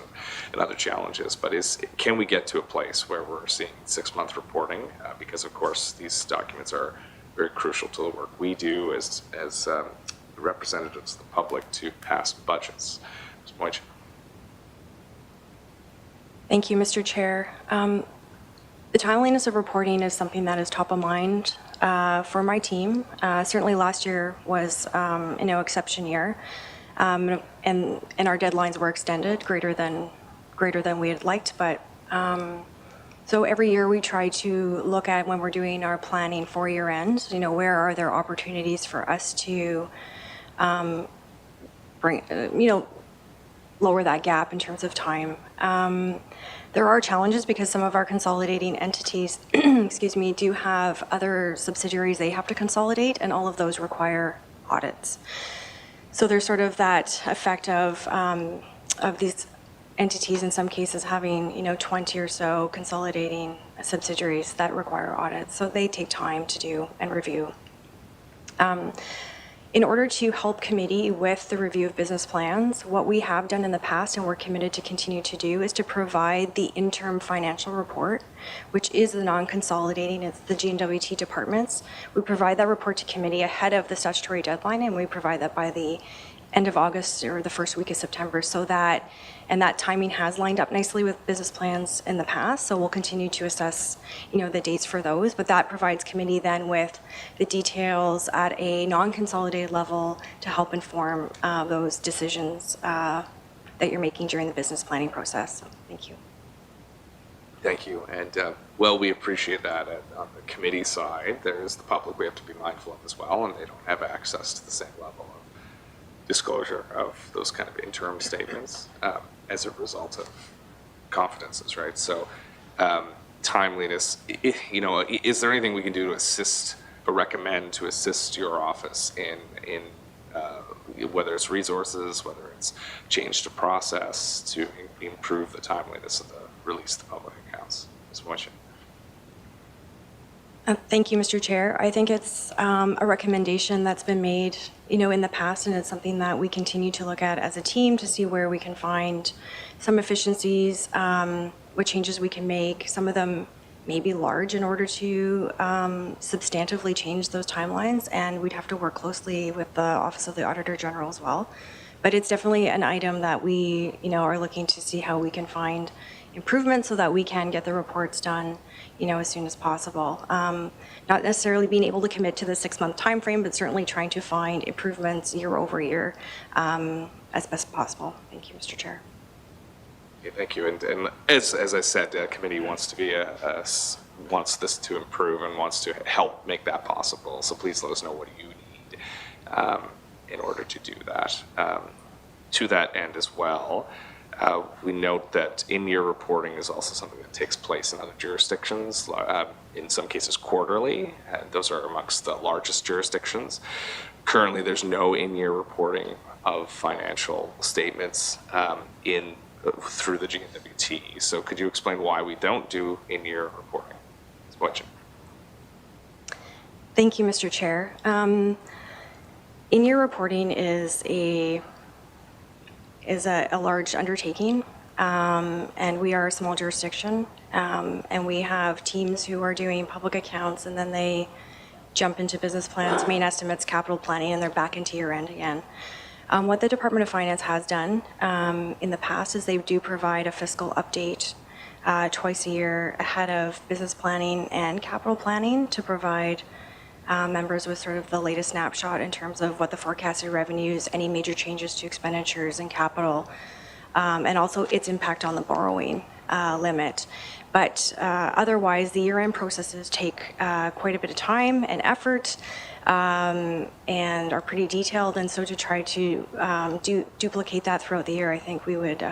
and other challenges. But can we get to a place where we're seeing 6-month reporting? Because of course these documents are very crucial to the work we do as representatives of the public to pass budgets. Ms. Moich. Thank you, Mr. Chair. The timeliness of reporting is something that is top of mind for my team. Certainly last year was a no exception year, and our deadlines were extended greater than we had liked. But so every year we try to look at, when we're doing our planning for year end, where are there opportunities for us to bring, lower that gap in terms of time. There are challenges because some of our consolidating entities, excuse me, do have other subsidiaries they have to consolidate, and all of those require audits. So there's sort of that effect of these entities in some cases having 20 or so consolidating subsidiaries that require audits. So they take time to do and review. In order to help committee with the review of business plans, what we have done in the past and we're committed to continue to do is to provide the interim financial report, which is the non-consolidating, it's the GNWT departments. We provide that report to committee ahead of the statutory deadline, and we provide that by the end of August or the first week of September, and that timing has lined up nicely with business plans in the past, so we'll continue to assess, the dates for those, but that provides committee then with the details at a non-consolidated level to help inform those decisions that you're making during the business planning process. Thank you. Thank you. And well, we appreciate that. On the committee side, there's the public we have to be mindful of as well, and they don't have access to the same level of disclosure of those kind of interim statements as a result of confidences, right? So timeliness, is there anything we can do to assist or recommend to assist your office in whether it's resources, whether it's change to process to improve the timeliness of the release of the public accounts? Ms. Moishin. Thank you, Mr. Chair. I think it's a recommendation that's been made, in the past, and it's something that we continue to look at as a team to see where we can find some efficiencies, what changes we can make. Some of them may be large in order to substantively change those timelines, and we'd have to work closely with the Office of the Auditor General as well. But it's definitely an item that we, are looking to see how we can find improvements so that we can get the reports done, as soon as possible. Not necessarily being able to commit to the 6-month timeframe, but certainly trying to find improvements year over year as best possible. Thank you, Mr. Chair. Okay, thank you. And as I said, the committee wants to be wants this to improve and wants to help make that possible. So please let us know what you need in order to do that. To that end as well, we note that in-year reporting is also something that takes place in other jurisdictions, in some cases quarterly. Those are amongst the largest jurisdictions. Currently, there's no in-year reporting of financial statements through the GNWT. So could you explain why we don't do in-year reporting? Ms. Boychin. Thank you, Mr. Chair. In-year reporting is a large undertaking, and we are a small jurisdiction, and we have teams who are doing public accounts, and then they jump into business plans, main estimates, capital planning, and they're back into year-end again. What the Department of Finance has done in the past is they do provide a fiscal update twice a year ahead of business planning and capital planning to provide members with sort of the latest snapshot in terms of what the forecasted revenues, any major changes to expenditures and capital, and also its impact on the borrowing limit. But otherwise, the year-end processes take quite a bit of time and effort and are pretty detailed. And so to try to duplicate that throughout the year, I think we would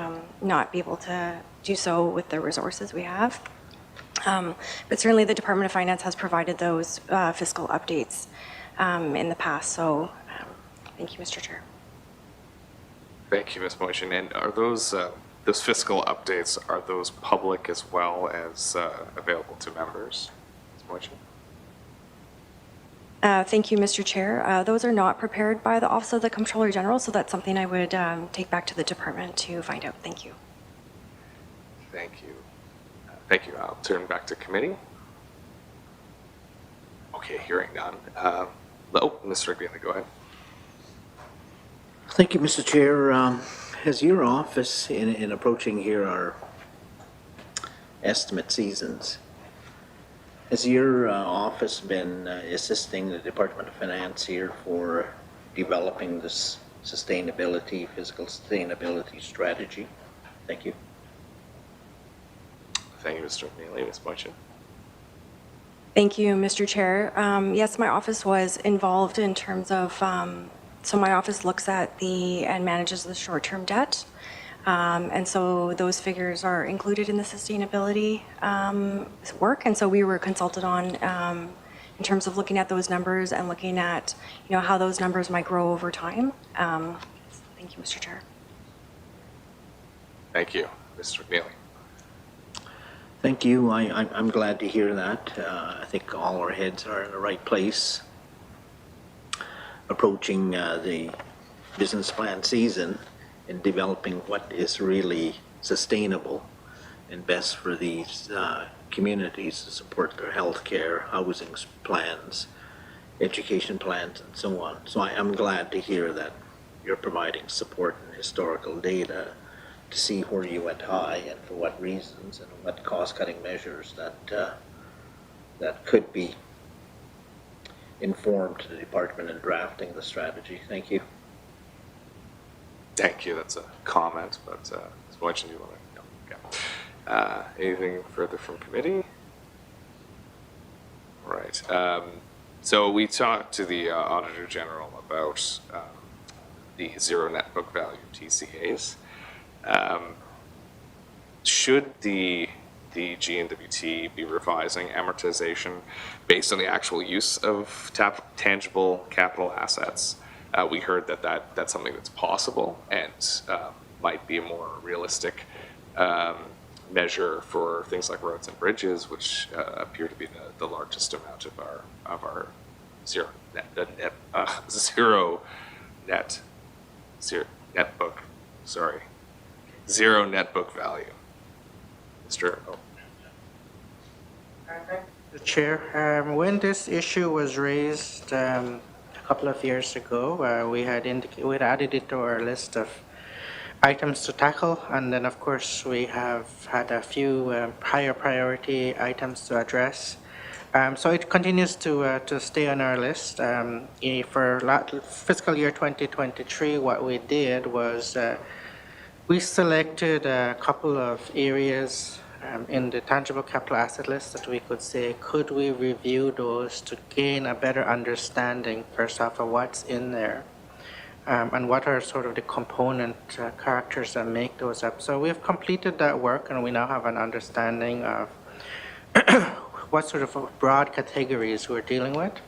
not be able to do so with the resources we have. But certainly the Department of Finance has provided those fiscal updates in the past. So thank you, Mr. Chair. Thank you, Ms. Moishin. And are those fiscal updates, are those public as well as available to members? Ms. Moishin? Thank you, Mr. Chair. Those are not prepared by the Office of the Comptroller General, so that's something I would take back to the department to find out. Thank you. Thank you. Thank you. I'll turn back to committee. Okay, hearing none. Mr. Rigby, go ahead. Thank you, Mr. Chair. Has your office, in approaching here our estimate seasons, has your office been assisting the Department of Finance here for developing this fiscal sustainability strategy? Thank you. Thank you, Mr. McNeely. Ms. Boychin. Thank you, Mr. Chair. Yes, my office was involved in terms of, so my office looks at and manages the short-term debt. And so those figures are included in the sustainability work. And so we were consulted on in terms of looking at those numbers and looking at, how those numbers might grow over time. Thank you, Mr. Chair. Thank you, Mr. McNeely. Thank you. I'm glad to hear that. I think all our heads are in the right place. Approaching the business plan season and developing what is really sustainable and best for these communities to support their health care, housing plans, education plans, and so on. So I'm glad to hear that you're providing support and historical data to see where you went high and for what reasons and what cost-cutting measures that could be informed to the department in drafting the strategy. Thank you. Thank you. That's a comment, but Ms. Boychin, do you want to? No. Anything further from committee? All right. So we talked to the Auditor General about the zero net book value TCAs. Should the GNWT be revising amortization based on the actual use of tangible capital assets? We heard that that's something that's possible and might be a more realistic measure for things like roads and bridges, which appear to be the largest amount of our zero net book value. Mr. O. The Chair, when this issue was raised a couple of years ago, we had added it to our list of items to tackle, and then of course we have had a few higher priority items to address. So it continues to stay on our list. For fiscal year 2023, what we did was we selected a couple of areas in the tangible capital asset list that we could say, could we review those to gain a better understanding, first off, of what's in there, and what are sort of the component characters that make those up. So we've completed that work, and we now have an understanding of what sort of broad categories we're dealing with.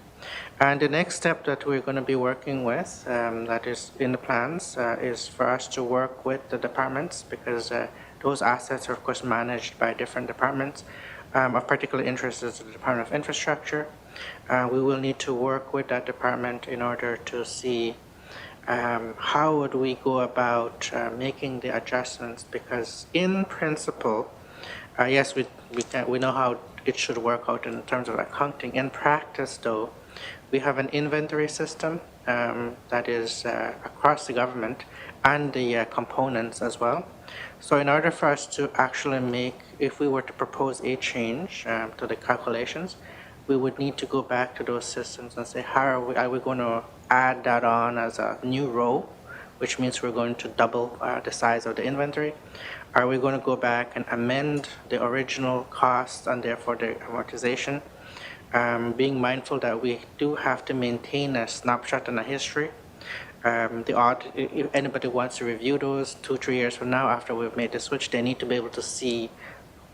And the next step that we're going to be working with, that is in the plans, is for us to work with the departments, because those assets are, of course, managed by different departments. Of particular interest is the Department of Infrastructure. We will need to work with that department in order to see how would we go about making the adjustments, because in principle, yes, we know how it should work out in terms of accounting. In practice, though, we have an inventory system that is across the government and the components as well. So in order for us to actually make, if we were to propose a change to the calculations, we would need to go back to those systems and say, how are we going to add that on as a new row, which means we're going to double the size of the inventory? Are we going to go back and amend the original cost and therefore the amortization? Being mindful that we do have to maintain a snapshot and a history. If anybody wants to review those 2-3 years from now after we've made the switch, they need to be able to see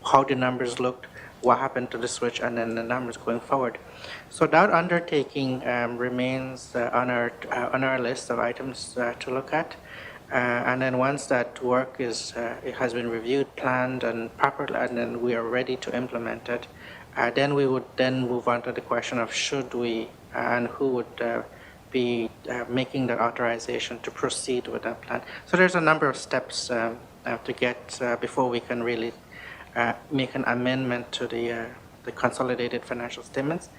how the numbers looked, what happened to the switch, and then the numbers going forward. So that undertaking remains on our list of items to look at. And then once that work it has been reviewed, planned, and properly, and then we are ready to implement it, then we would then move on to the question of should we and who would be making the authorization to proceed with that plan. So there's a number of steps to get before we can really make an amendment to the consolidated financial statements.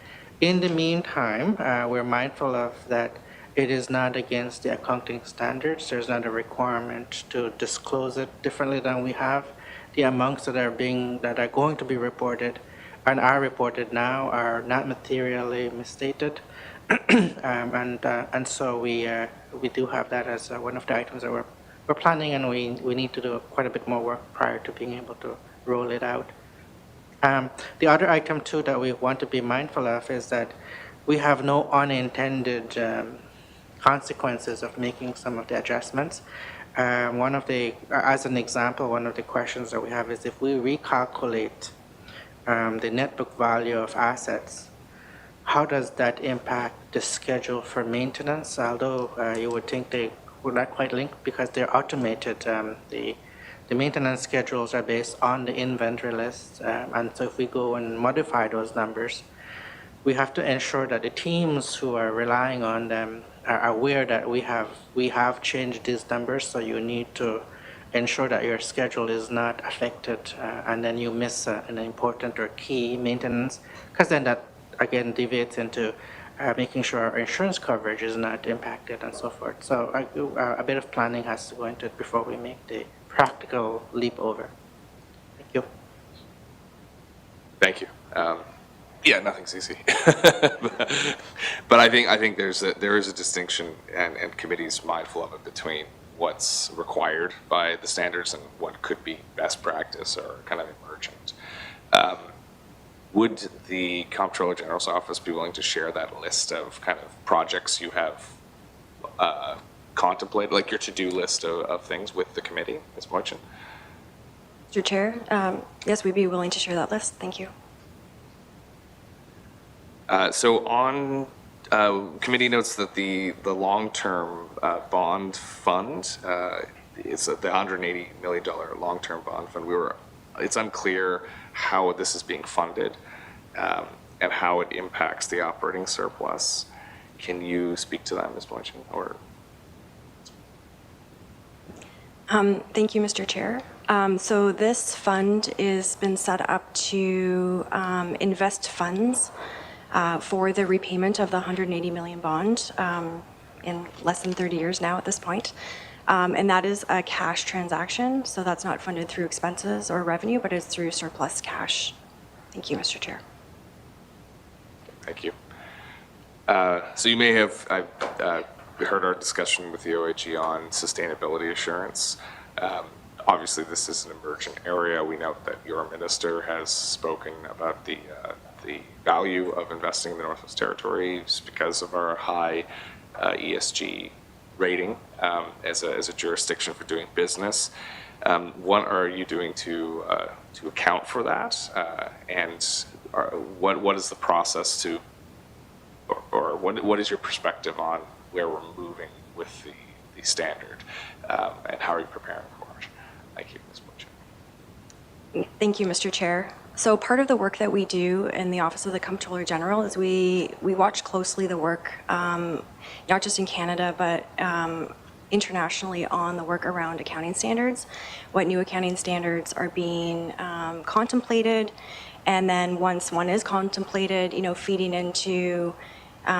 In the meantime, we're mindful of that it is not against the accounting standards. There's not a requirement to disclose it differently than we have. The amounts that are going to be reported and are reported now are not materially misstated. And so we do have that as one of the items that we're planning, and we need to do quite a bit more work prior to being able to roll it out. The other item too that we want to be mindful of is that we have no unintended consequences of making some of the adjustments. As an example, one of the questions that we have is if we recalculate the net book value of assets, how does that impact the schedule for maintenance? Although you would think they would not quite link because they're automated. The maintenance schedules are based on the inventory list, and so if we go and modify those numbers, we have to ensure that the teams who are relying on them are aware that we have changed these numbers, so you need to ensure that your schedule is not affected, and then you miss an important or key maintenance, because then that again deviates into making sure our insurance coverage is not impacted and so forth. So a bit of planning has to go into it before we make the practical leap over. Thank you. Thank you. Yeah, nothing's easy. But I think there is a distinction, and committee's mindful of it, between what's required by the standards and what could be best practice or kind of emergent. Would the Comptroller General's office be willing to share that list of kind of projects you have contemplated, like your to-do list of things with the committee, Ms. Moichin? Mr. Chair, yes, we'd be willing to share that list. Thank you. So on committee notes that the long-term bond fund is the $180 million long-term bond fund. It's unclear how this is being funded and how it impacts the operating surplus. Can you speak to that, Ms. Moichin? Or Thank you, Mr. Chair. So this fund has been set up to invest funds for the repayment of the $180 million bond in less than 30 years now at this point. And that is a cash transaction, so that's not funded through expenses or revenue, but it's through surplus cash. Thank you, Mr. Chair. thank you. So you may have heard our discussion with the OAG on sustainability assurance. Obviously, this is an emergent area. We note that your minister has spoken about the value of investing in the Northwest Territories because of our high ESG rating as a jurisdiction for doing business. What are you doing to account for that? And what is the process to, or what is your perspective on where we're moving with the standard, and how are you preparing for it? Thank you, Ms. Butcher. Thank you, Mr. Chair. So part of the work that we do in the Office of the Comptroller General is we watch closely the work, not just in Canada, but internationally on the work around accounting standards, what new accounting standards are being contemplated, and then once one is contemplated, feeding into,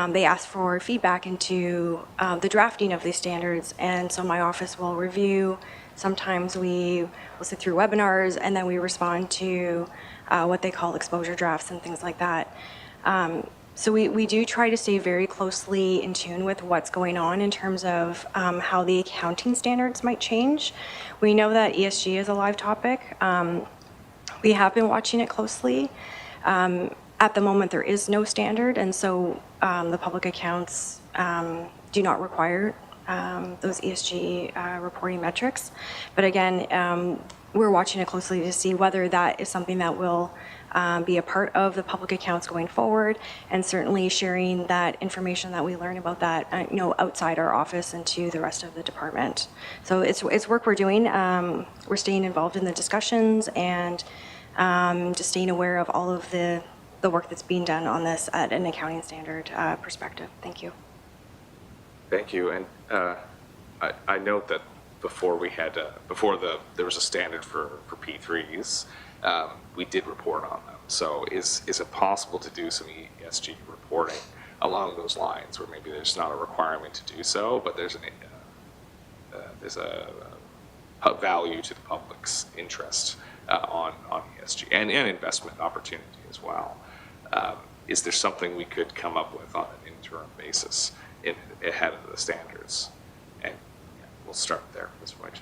they ask for feedback into the drafting of these standards, and so my office will review. Sometimes we will sit through webinars, and then we respond to what they call exposure drafts and things like that. So we do try to stay very closely in tune with what's going on in terms of how the accounting standards might change. We know that ESG is a live topic. We have been watching it closely. At the moment, there is no standard, and so the public accounts do not require those ESG reporting metrics. But again, we're watching it closely to see whether that is something that will be a part of the public accounts going forward, and certainly sharing that information that we learn about that, outside our office and to the rest of the department. So it's work we're doing. We're staying involved in the discussions and just staying aware of all of the work that's being done on this at an accounting standard perspective. Thank you. Thank you. And I note that before there was a standard for P3s, we did report on them. So is it possible to do some ESG reporting along those lines, where maybe there's not a requirement to do so, but there's a value to the public's interest on ESG and investment opportunity as well? Is there something we could come up with on an interim basis ahead of the standards? And we'll start there, Ms. White.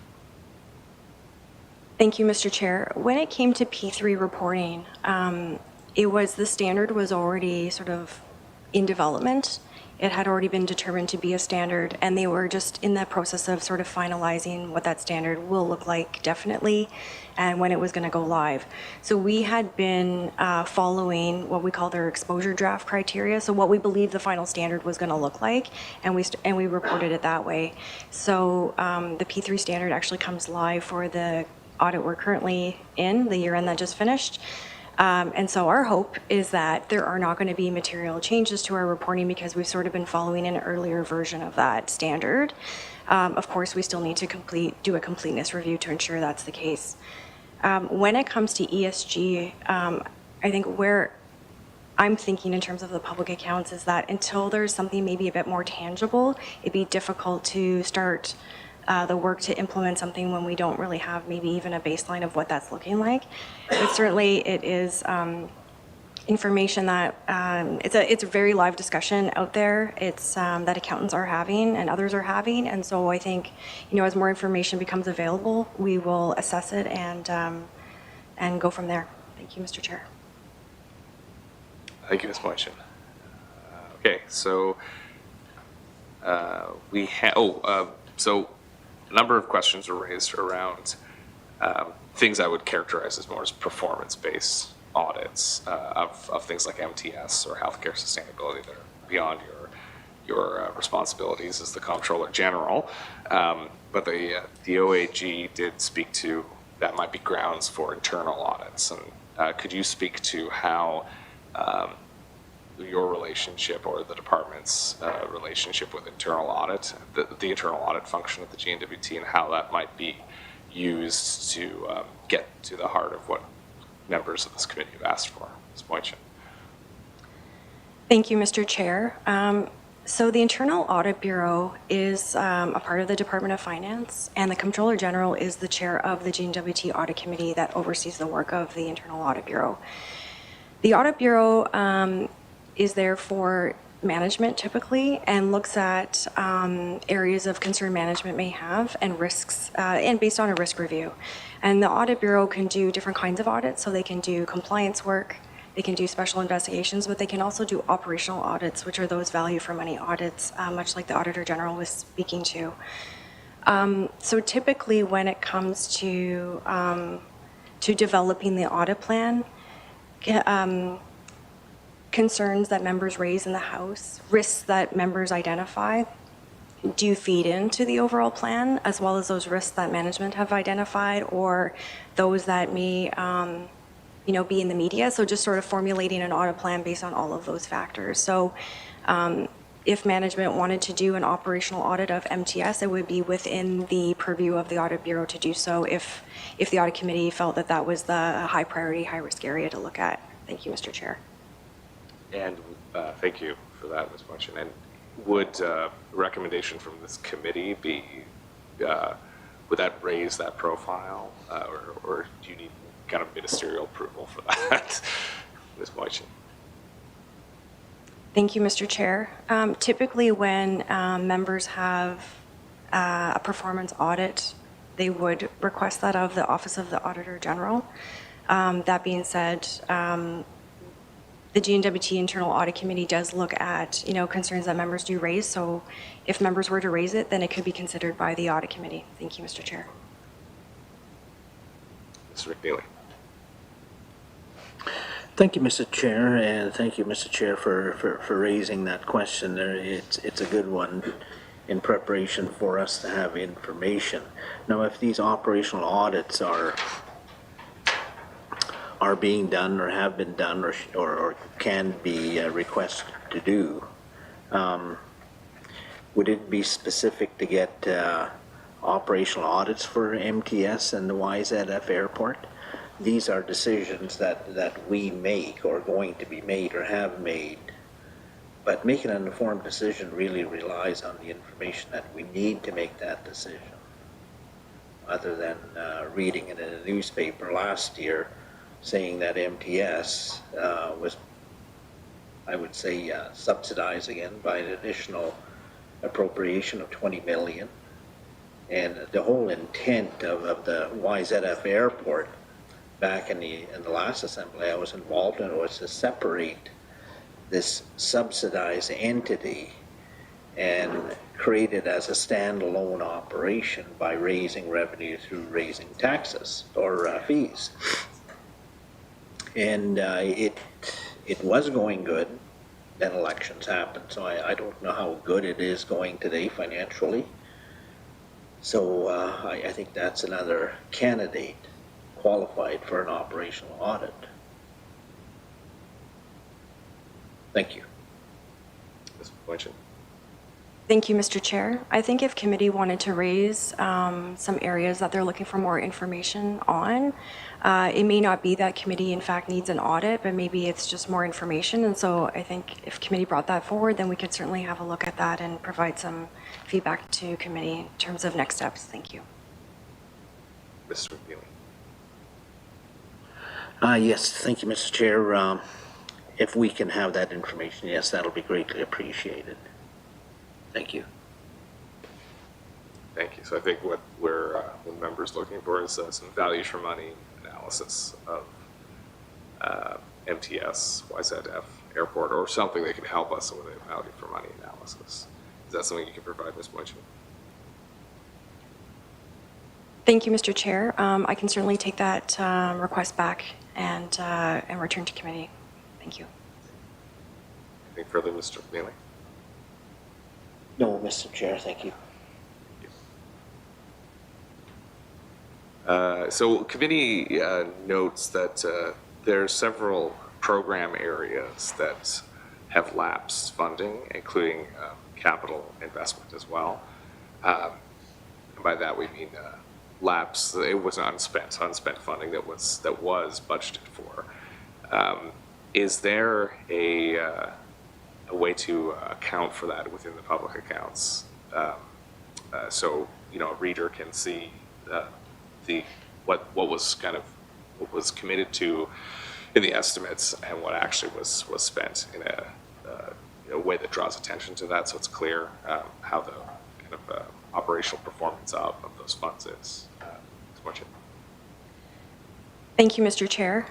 Thank you, Mr. Chair. When it came to P3 reporting, the standard was already sort of in development. It had already been determined to be a standard, and they were just in the process of sort of finalizing what that standard will look like, definitely, and when it was going to go live. So we had been following what we call their exposure draft criteria, so what we believe the final standard was going to look like, and we reported it that way. So the P3 standard actually comes live for the audit we're currently in, the year end that just finished. And so our hope is that there are not going to be material changes to our reporting because we've sort of been following an earlier version of that standard. Of course, we still need to do a completeness review to ensure that's the case. When it comes to ESG, I think where I'm thinking in terms of the public accounts is that until there's something maybe a bit more tangible, it'd be difficult to start the work to implement something when we don't really have maybe even a baseline of what that's looking like. But certainly it is information that it's a very live discussion out there. It's that accountants are having and others are having, and so I think, you know, as more information becomes available, we will assess it and go from there. Thank you, Mr. Chair. Thank you, Ms. Moishin. Okay, so we have, so a number of questions were raised around things I would characterize as more as performance-based audits of things like MTS or healthcare sustainability that are beyond your responsibilities as the Comptroller General. But the OAG did speak to that might be grounds for internal audits. And could you speak to how your relationship or the department's relationship with internal audit, the internal audit function of the GNWT, and how that might be used to get to the heart of what members of this committee have asked for? Ms. Moitchin. Thank you, Mr. Chair. So the Internal Audit Bureau is a part of the Department of Finance, and the Comptroller General is the chair of the GNWT Audit Committee that oversees the work of the Internal Audit Bureau. The Audit Bureau is there for management typically and looks at areas of concern management may have and risks, and based on a risk review. And the Audit Bureau can do different kinds of audits, so they can do compliance work, they can do special investigations, but they can also do operational audits, which are those value for money audits, much like the Auditor General was speaking to. So typically when it comes to developing the audit plan, concerns that members raise in the House, risks that members identify, do feed into the overall plan, as well as those risks that management have identified or those that may be in the media. So just sort of formulating an audit plan based on all of those factors. So if management wanted to do an operational audit of MTS, it would be within the purview of the Audit Bureau to do so if the Audit Committee felt that that was the high priority, high risk area to look at. Thank you, Mr. Chair. And thank you for that, Ms. Moitchin. And would a recommendation from this committee be, would that raise that profile, or do you need kind of ministerial approval for that, Ms. Moitchin? Thank you, Mr. Chair. Typically, when members have a performance audit, they would request that of the Office of the Auditor General. That being said, the GNWT Internal Audit Committee does look at, concerns that members do raise. So if members were to raise it, then it could be considered by the Audit Committee. Thank you, Mr. Chair. Mr. McNeely. Thank you, Mr. Chair, and thank you, Mr. Chair, for raising that question. It's a good one in preparation for us to have information. Now, if these operational audits are being done or have been done or can be requested to do, would it be specific to get operational audits for MTS and the YZF airport? These are decisions that we make or going to be made or have made. But making an informed decision really relies on the information that we need to make that decision. Other than reading it in a newspaper last year saying that MTS was, I would say, subsidized again by an additional appropriation of $20 million. And the whole intent of the YZF airport back in the last assembly I was involved in was to separate this subsidized entity and create it as a standalone operation by raising revenue through raising taxes or fees. And it was going good, then elections happened. So I don't know how good it is going today financially. So I think that's another candidate qualified for an operational audit. Thank you. Ms. Moitchin. Thank you, Mr. Chair. I think if committee wanted to raise some areas that they're looking for more information on, it may not be that committee in fact needs an audit, but maybe it's just more information. And so I think if committee brought that forward, then we could certainly have a look at that and provide some feedback to committee in terms of next steps. Thank you. Mr. McNeely. Yes, thank you, Mr. Chair. if we can have that information, yes, that'll be greatly appreciated. Thank you. Thank you. So I think what the members looking for is some values for money analysis of MTS, YZF, airport, or something that can help us with a value for money analysis. Is that something you can provide, Ms. Boychin? Thank you, Mr. Chair. I can certainly take that request back and return to committee. Thank you. Anything further, Mr. McNeely? No, Mr. Chair, thank you. So committee notes that there are several program areas that have lapsed funding, including capital investment as well. And by that we mean lapse. It was unspent funding that was budgeted for. Is there a way to account for that within the public accounts? So a reader can see what was committed to in the estimates and what actually was spent in a way that draws attention to that, so it's clear how the kind of operational performance of those funds is. Thank you, Mr. Chair.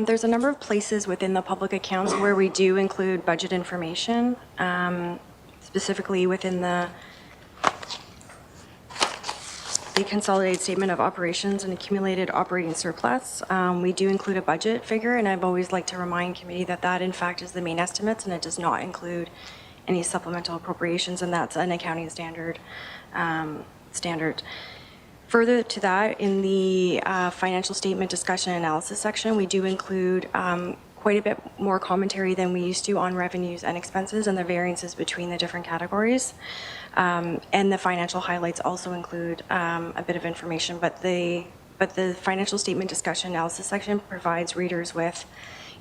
There's a number of places within the public accounts where we do include budget information, specifically within the consolidated statement of operations and accumulated operating surplus. We do include a budget figure, and I've always liked to remind committee that in fact is the main estimates, and it does not include any supplemental appropriations, and that's an accounting standard. Further to that, in the financial statement discussion analysis section, we do include quite a bit more commentary than we used to on revenues and expenses and the variances between the different categories. And the financial highlights also include a bit of information, but the financial statement discussion analysis section provides readers with,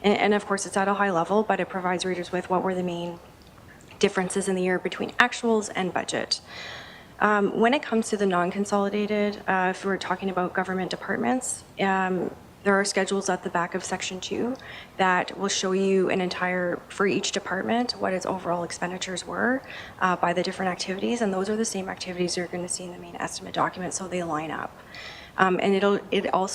and of course it's at a high level, but it provides readers with what were the main differences in the year between actuals and budget. When it comes to the non-consolidated, if we're talking about government departments, there are schedules at the back of section 2 that will show you for each department, what its overall expenditures were by the different activities, and those are the same activities you're going to see in the main estimate document, so they line up. And it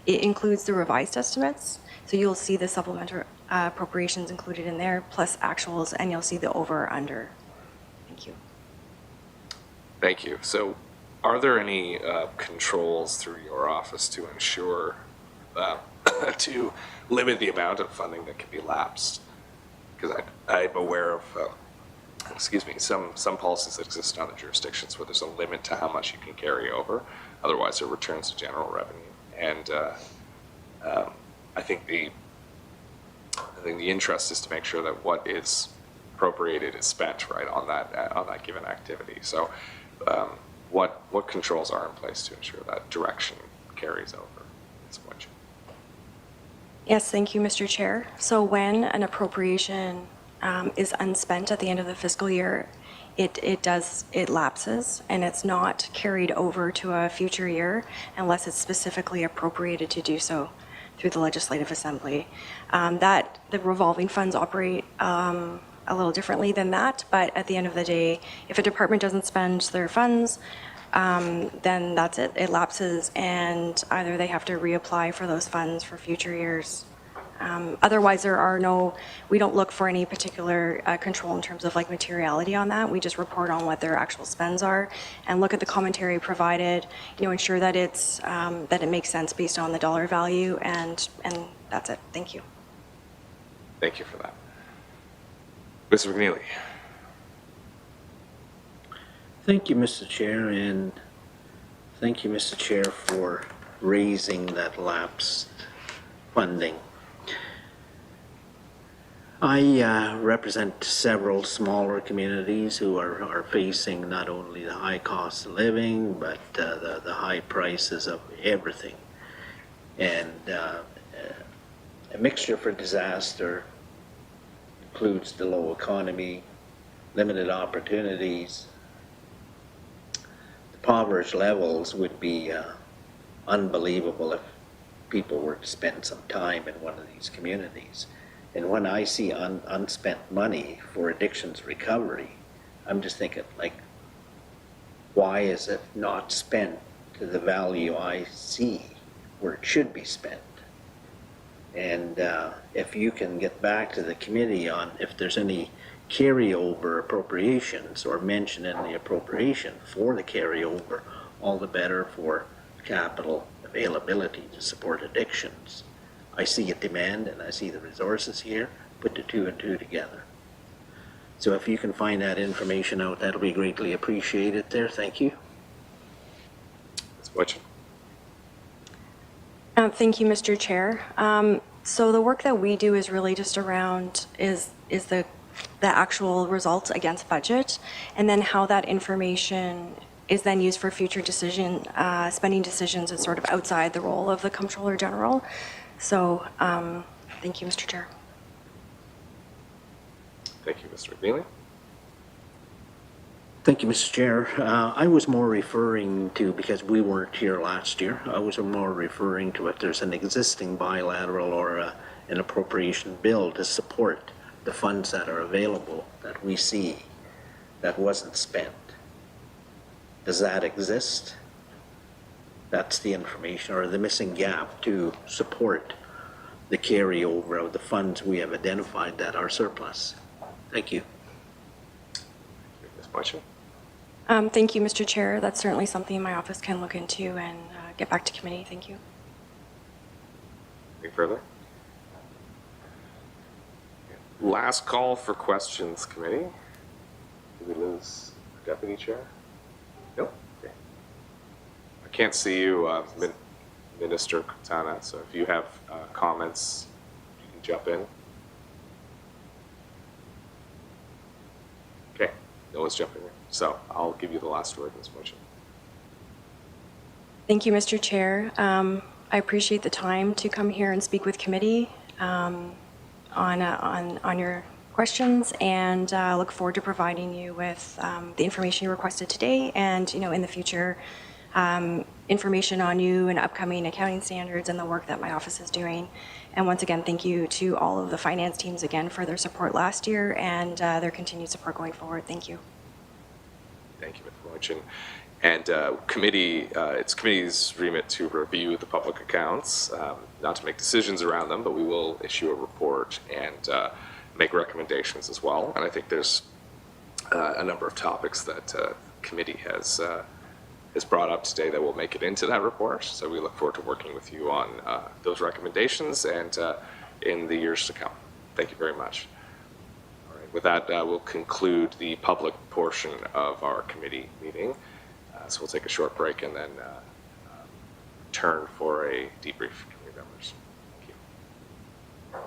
includes the revised estimates, so you'll see the supplementary appropriations included in there, plus actuals, and you'll see the over or under. Thank you. Thank you. So are there any controls through your office to ensure to limit the amount of funding that can be lapsed? Because I'm aware of, some policies that exist in other jurisdictions where there's a limit to how much you can carry over. Otherwise, it returns to general revenue. And I think the interest is to make sure that what is appropriated is spent right on that given activity. So, what controls are in place to ensure that direction carries over? Yes, thank you, Mr. Chair. So when an appropriation is unspent at the end of the fiscal year, it lapses and it's not carried over to a future year unless it's specifically appropriated to do so through the Legislative Assembly. The revolving funds operate a little differently than that, but at the end of the day, if a department doesn't spend their funds, then that's it. It lapses, and either they have to reapply for those funds for future years. Otherwise, we don't look for any particular control in terms of like materiality on that. We just report on what their actual spends are and look at the commentary provided, ensure that that it makes sense based on the dollar value, and that's it. Thank you. Thank you for that. Mr. McNeely. Thank you, Mr. Chair, and thank you, Mr. Chair, for raising that lapsed funding. I represent several smaller communities who are facing not only the high cost of living, but the high prices of everything. And a mixture for disaster includes the low economy, limited opportunities. The poverty levels would be unbelievable if people were to spend some time in one of these communities. And when I see unspent money for addictions recovery, I'm just thinking, like, why is it not spent to the value I see where it should be spent? And if you can get back to the committee on if there's any carryover appropriations or mention in the appropriation for the carryover, all the better for capital availability to support addictions. I see a demand and I see the resources here, put the two and two together. So if you can find that information out, that'll be greatly appreciated there. Thank you. Ms. Boychin. Thank you, Mr. Chair. So the work that we do is really just around is the actual results against budget, and then how that information is then used for future spending decisions is sort of outside the role of the Comptroller General. So thank you, Mr. Chair. Thank you, Mr. McNeely. Thank you, Mr. Chair. I was more referring to, because we weren't here last year, I was more referring to if there's an existing bilateral or an appropriation bill to support the funds that are available that we see that wasn't spent. Does that exist? That's the information or the missing gap to support the carryover of the funds we have identified that are surplus. Thank you. Ms. Boychin. Thank you, Mr. Chair. That's certainly something my office can look into and get back to committee. Thank you. Anything further? Last call for questions, committee. Did we lose our deputy chair? Nope. Okay. I can't see you, Minister Quintana, so if you have comments, you can jump in. Okay, no one's jumping in. So I'll give you the last word, Ms. Boychin. Thank you, Mr. Chair. I appreciate the time to come here and speak with committee on your questions, and look forward to providing you with the information you requested today, and in the future, information on you and upcoming accounting standards and the work that my office is doing. And once again, thank you to all of the finance teams again for their support last year and their continued support going forward. Thank you. Thank you, Ms. Boychin. And it's committee's remit to review the public accounts, not to make decisions around them, but we will issue a report and make recommendations as well. And I think there's a number of topics that committee has brought up today that will make it into that report. So we look forward to working with you on those recommendations and in the years to come. Thank you very much. All right, with that, we'll conclude the public portion of our committee meeting. So we'll take a short break and then turn for a debrief, committee members. Thank you.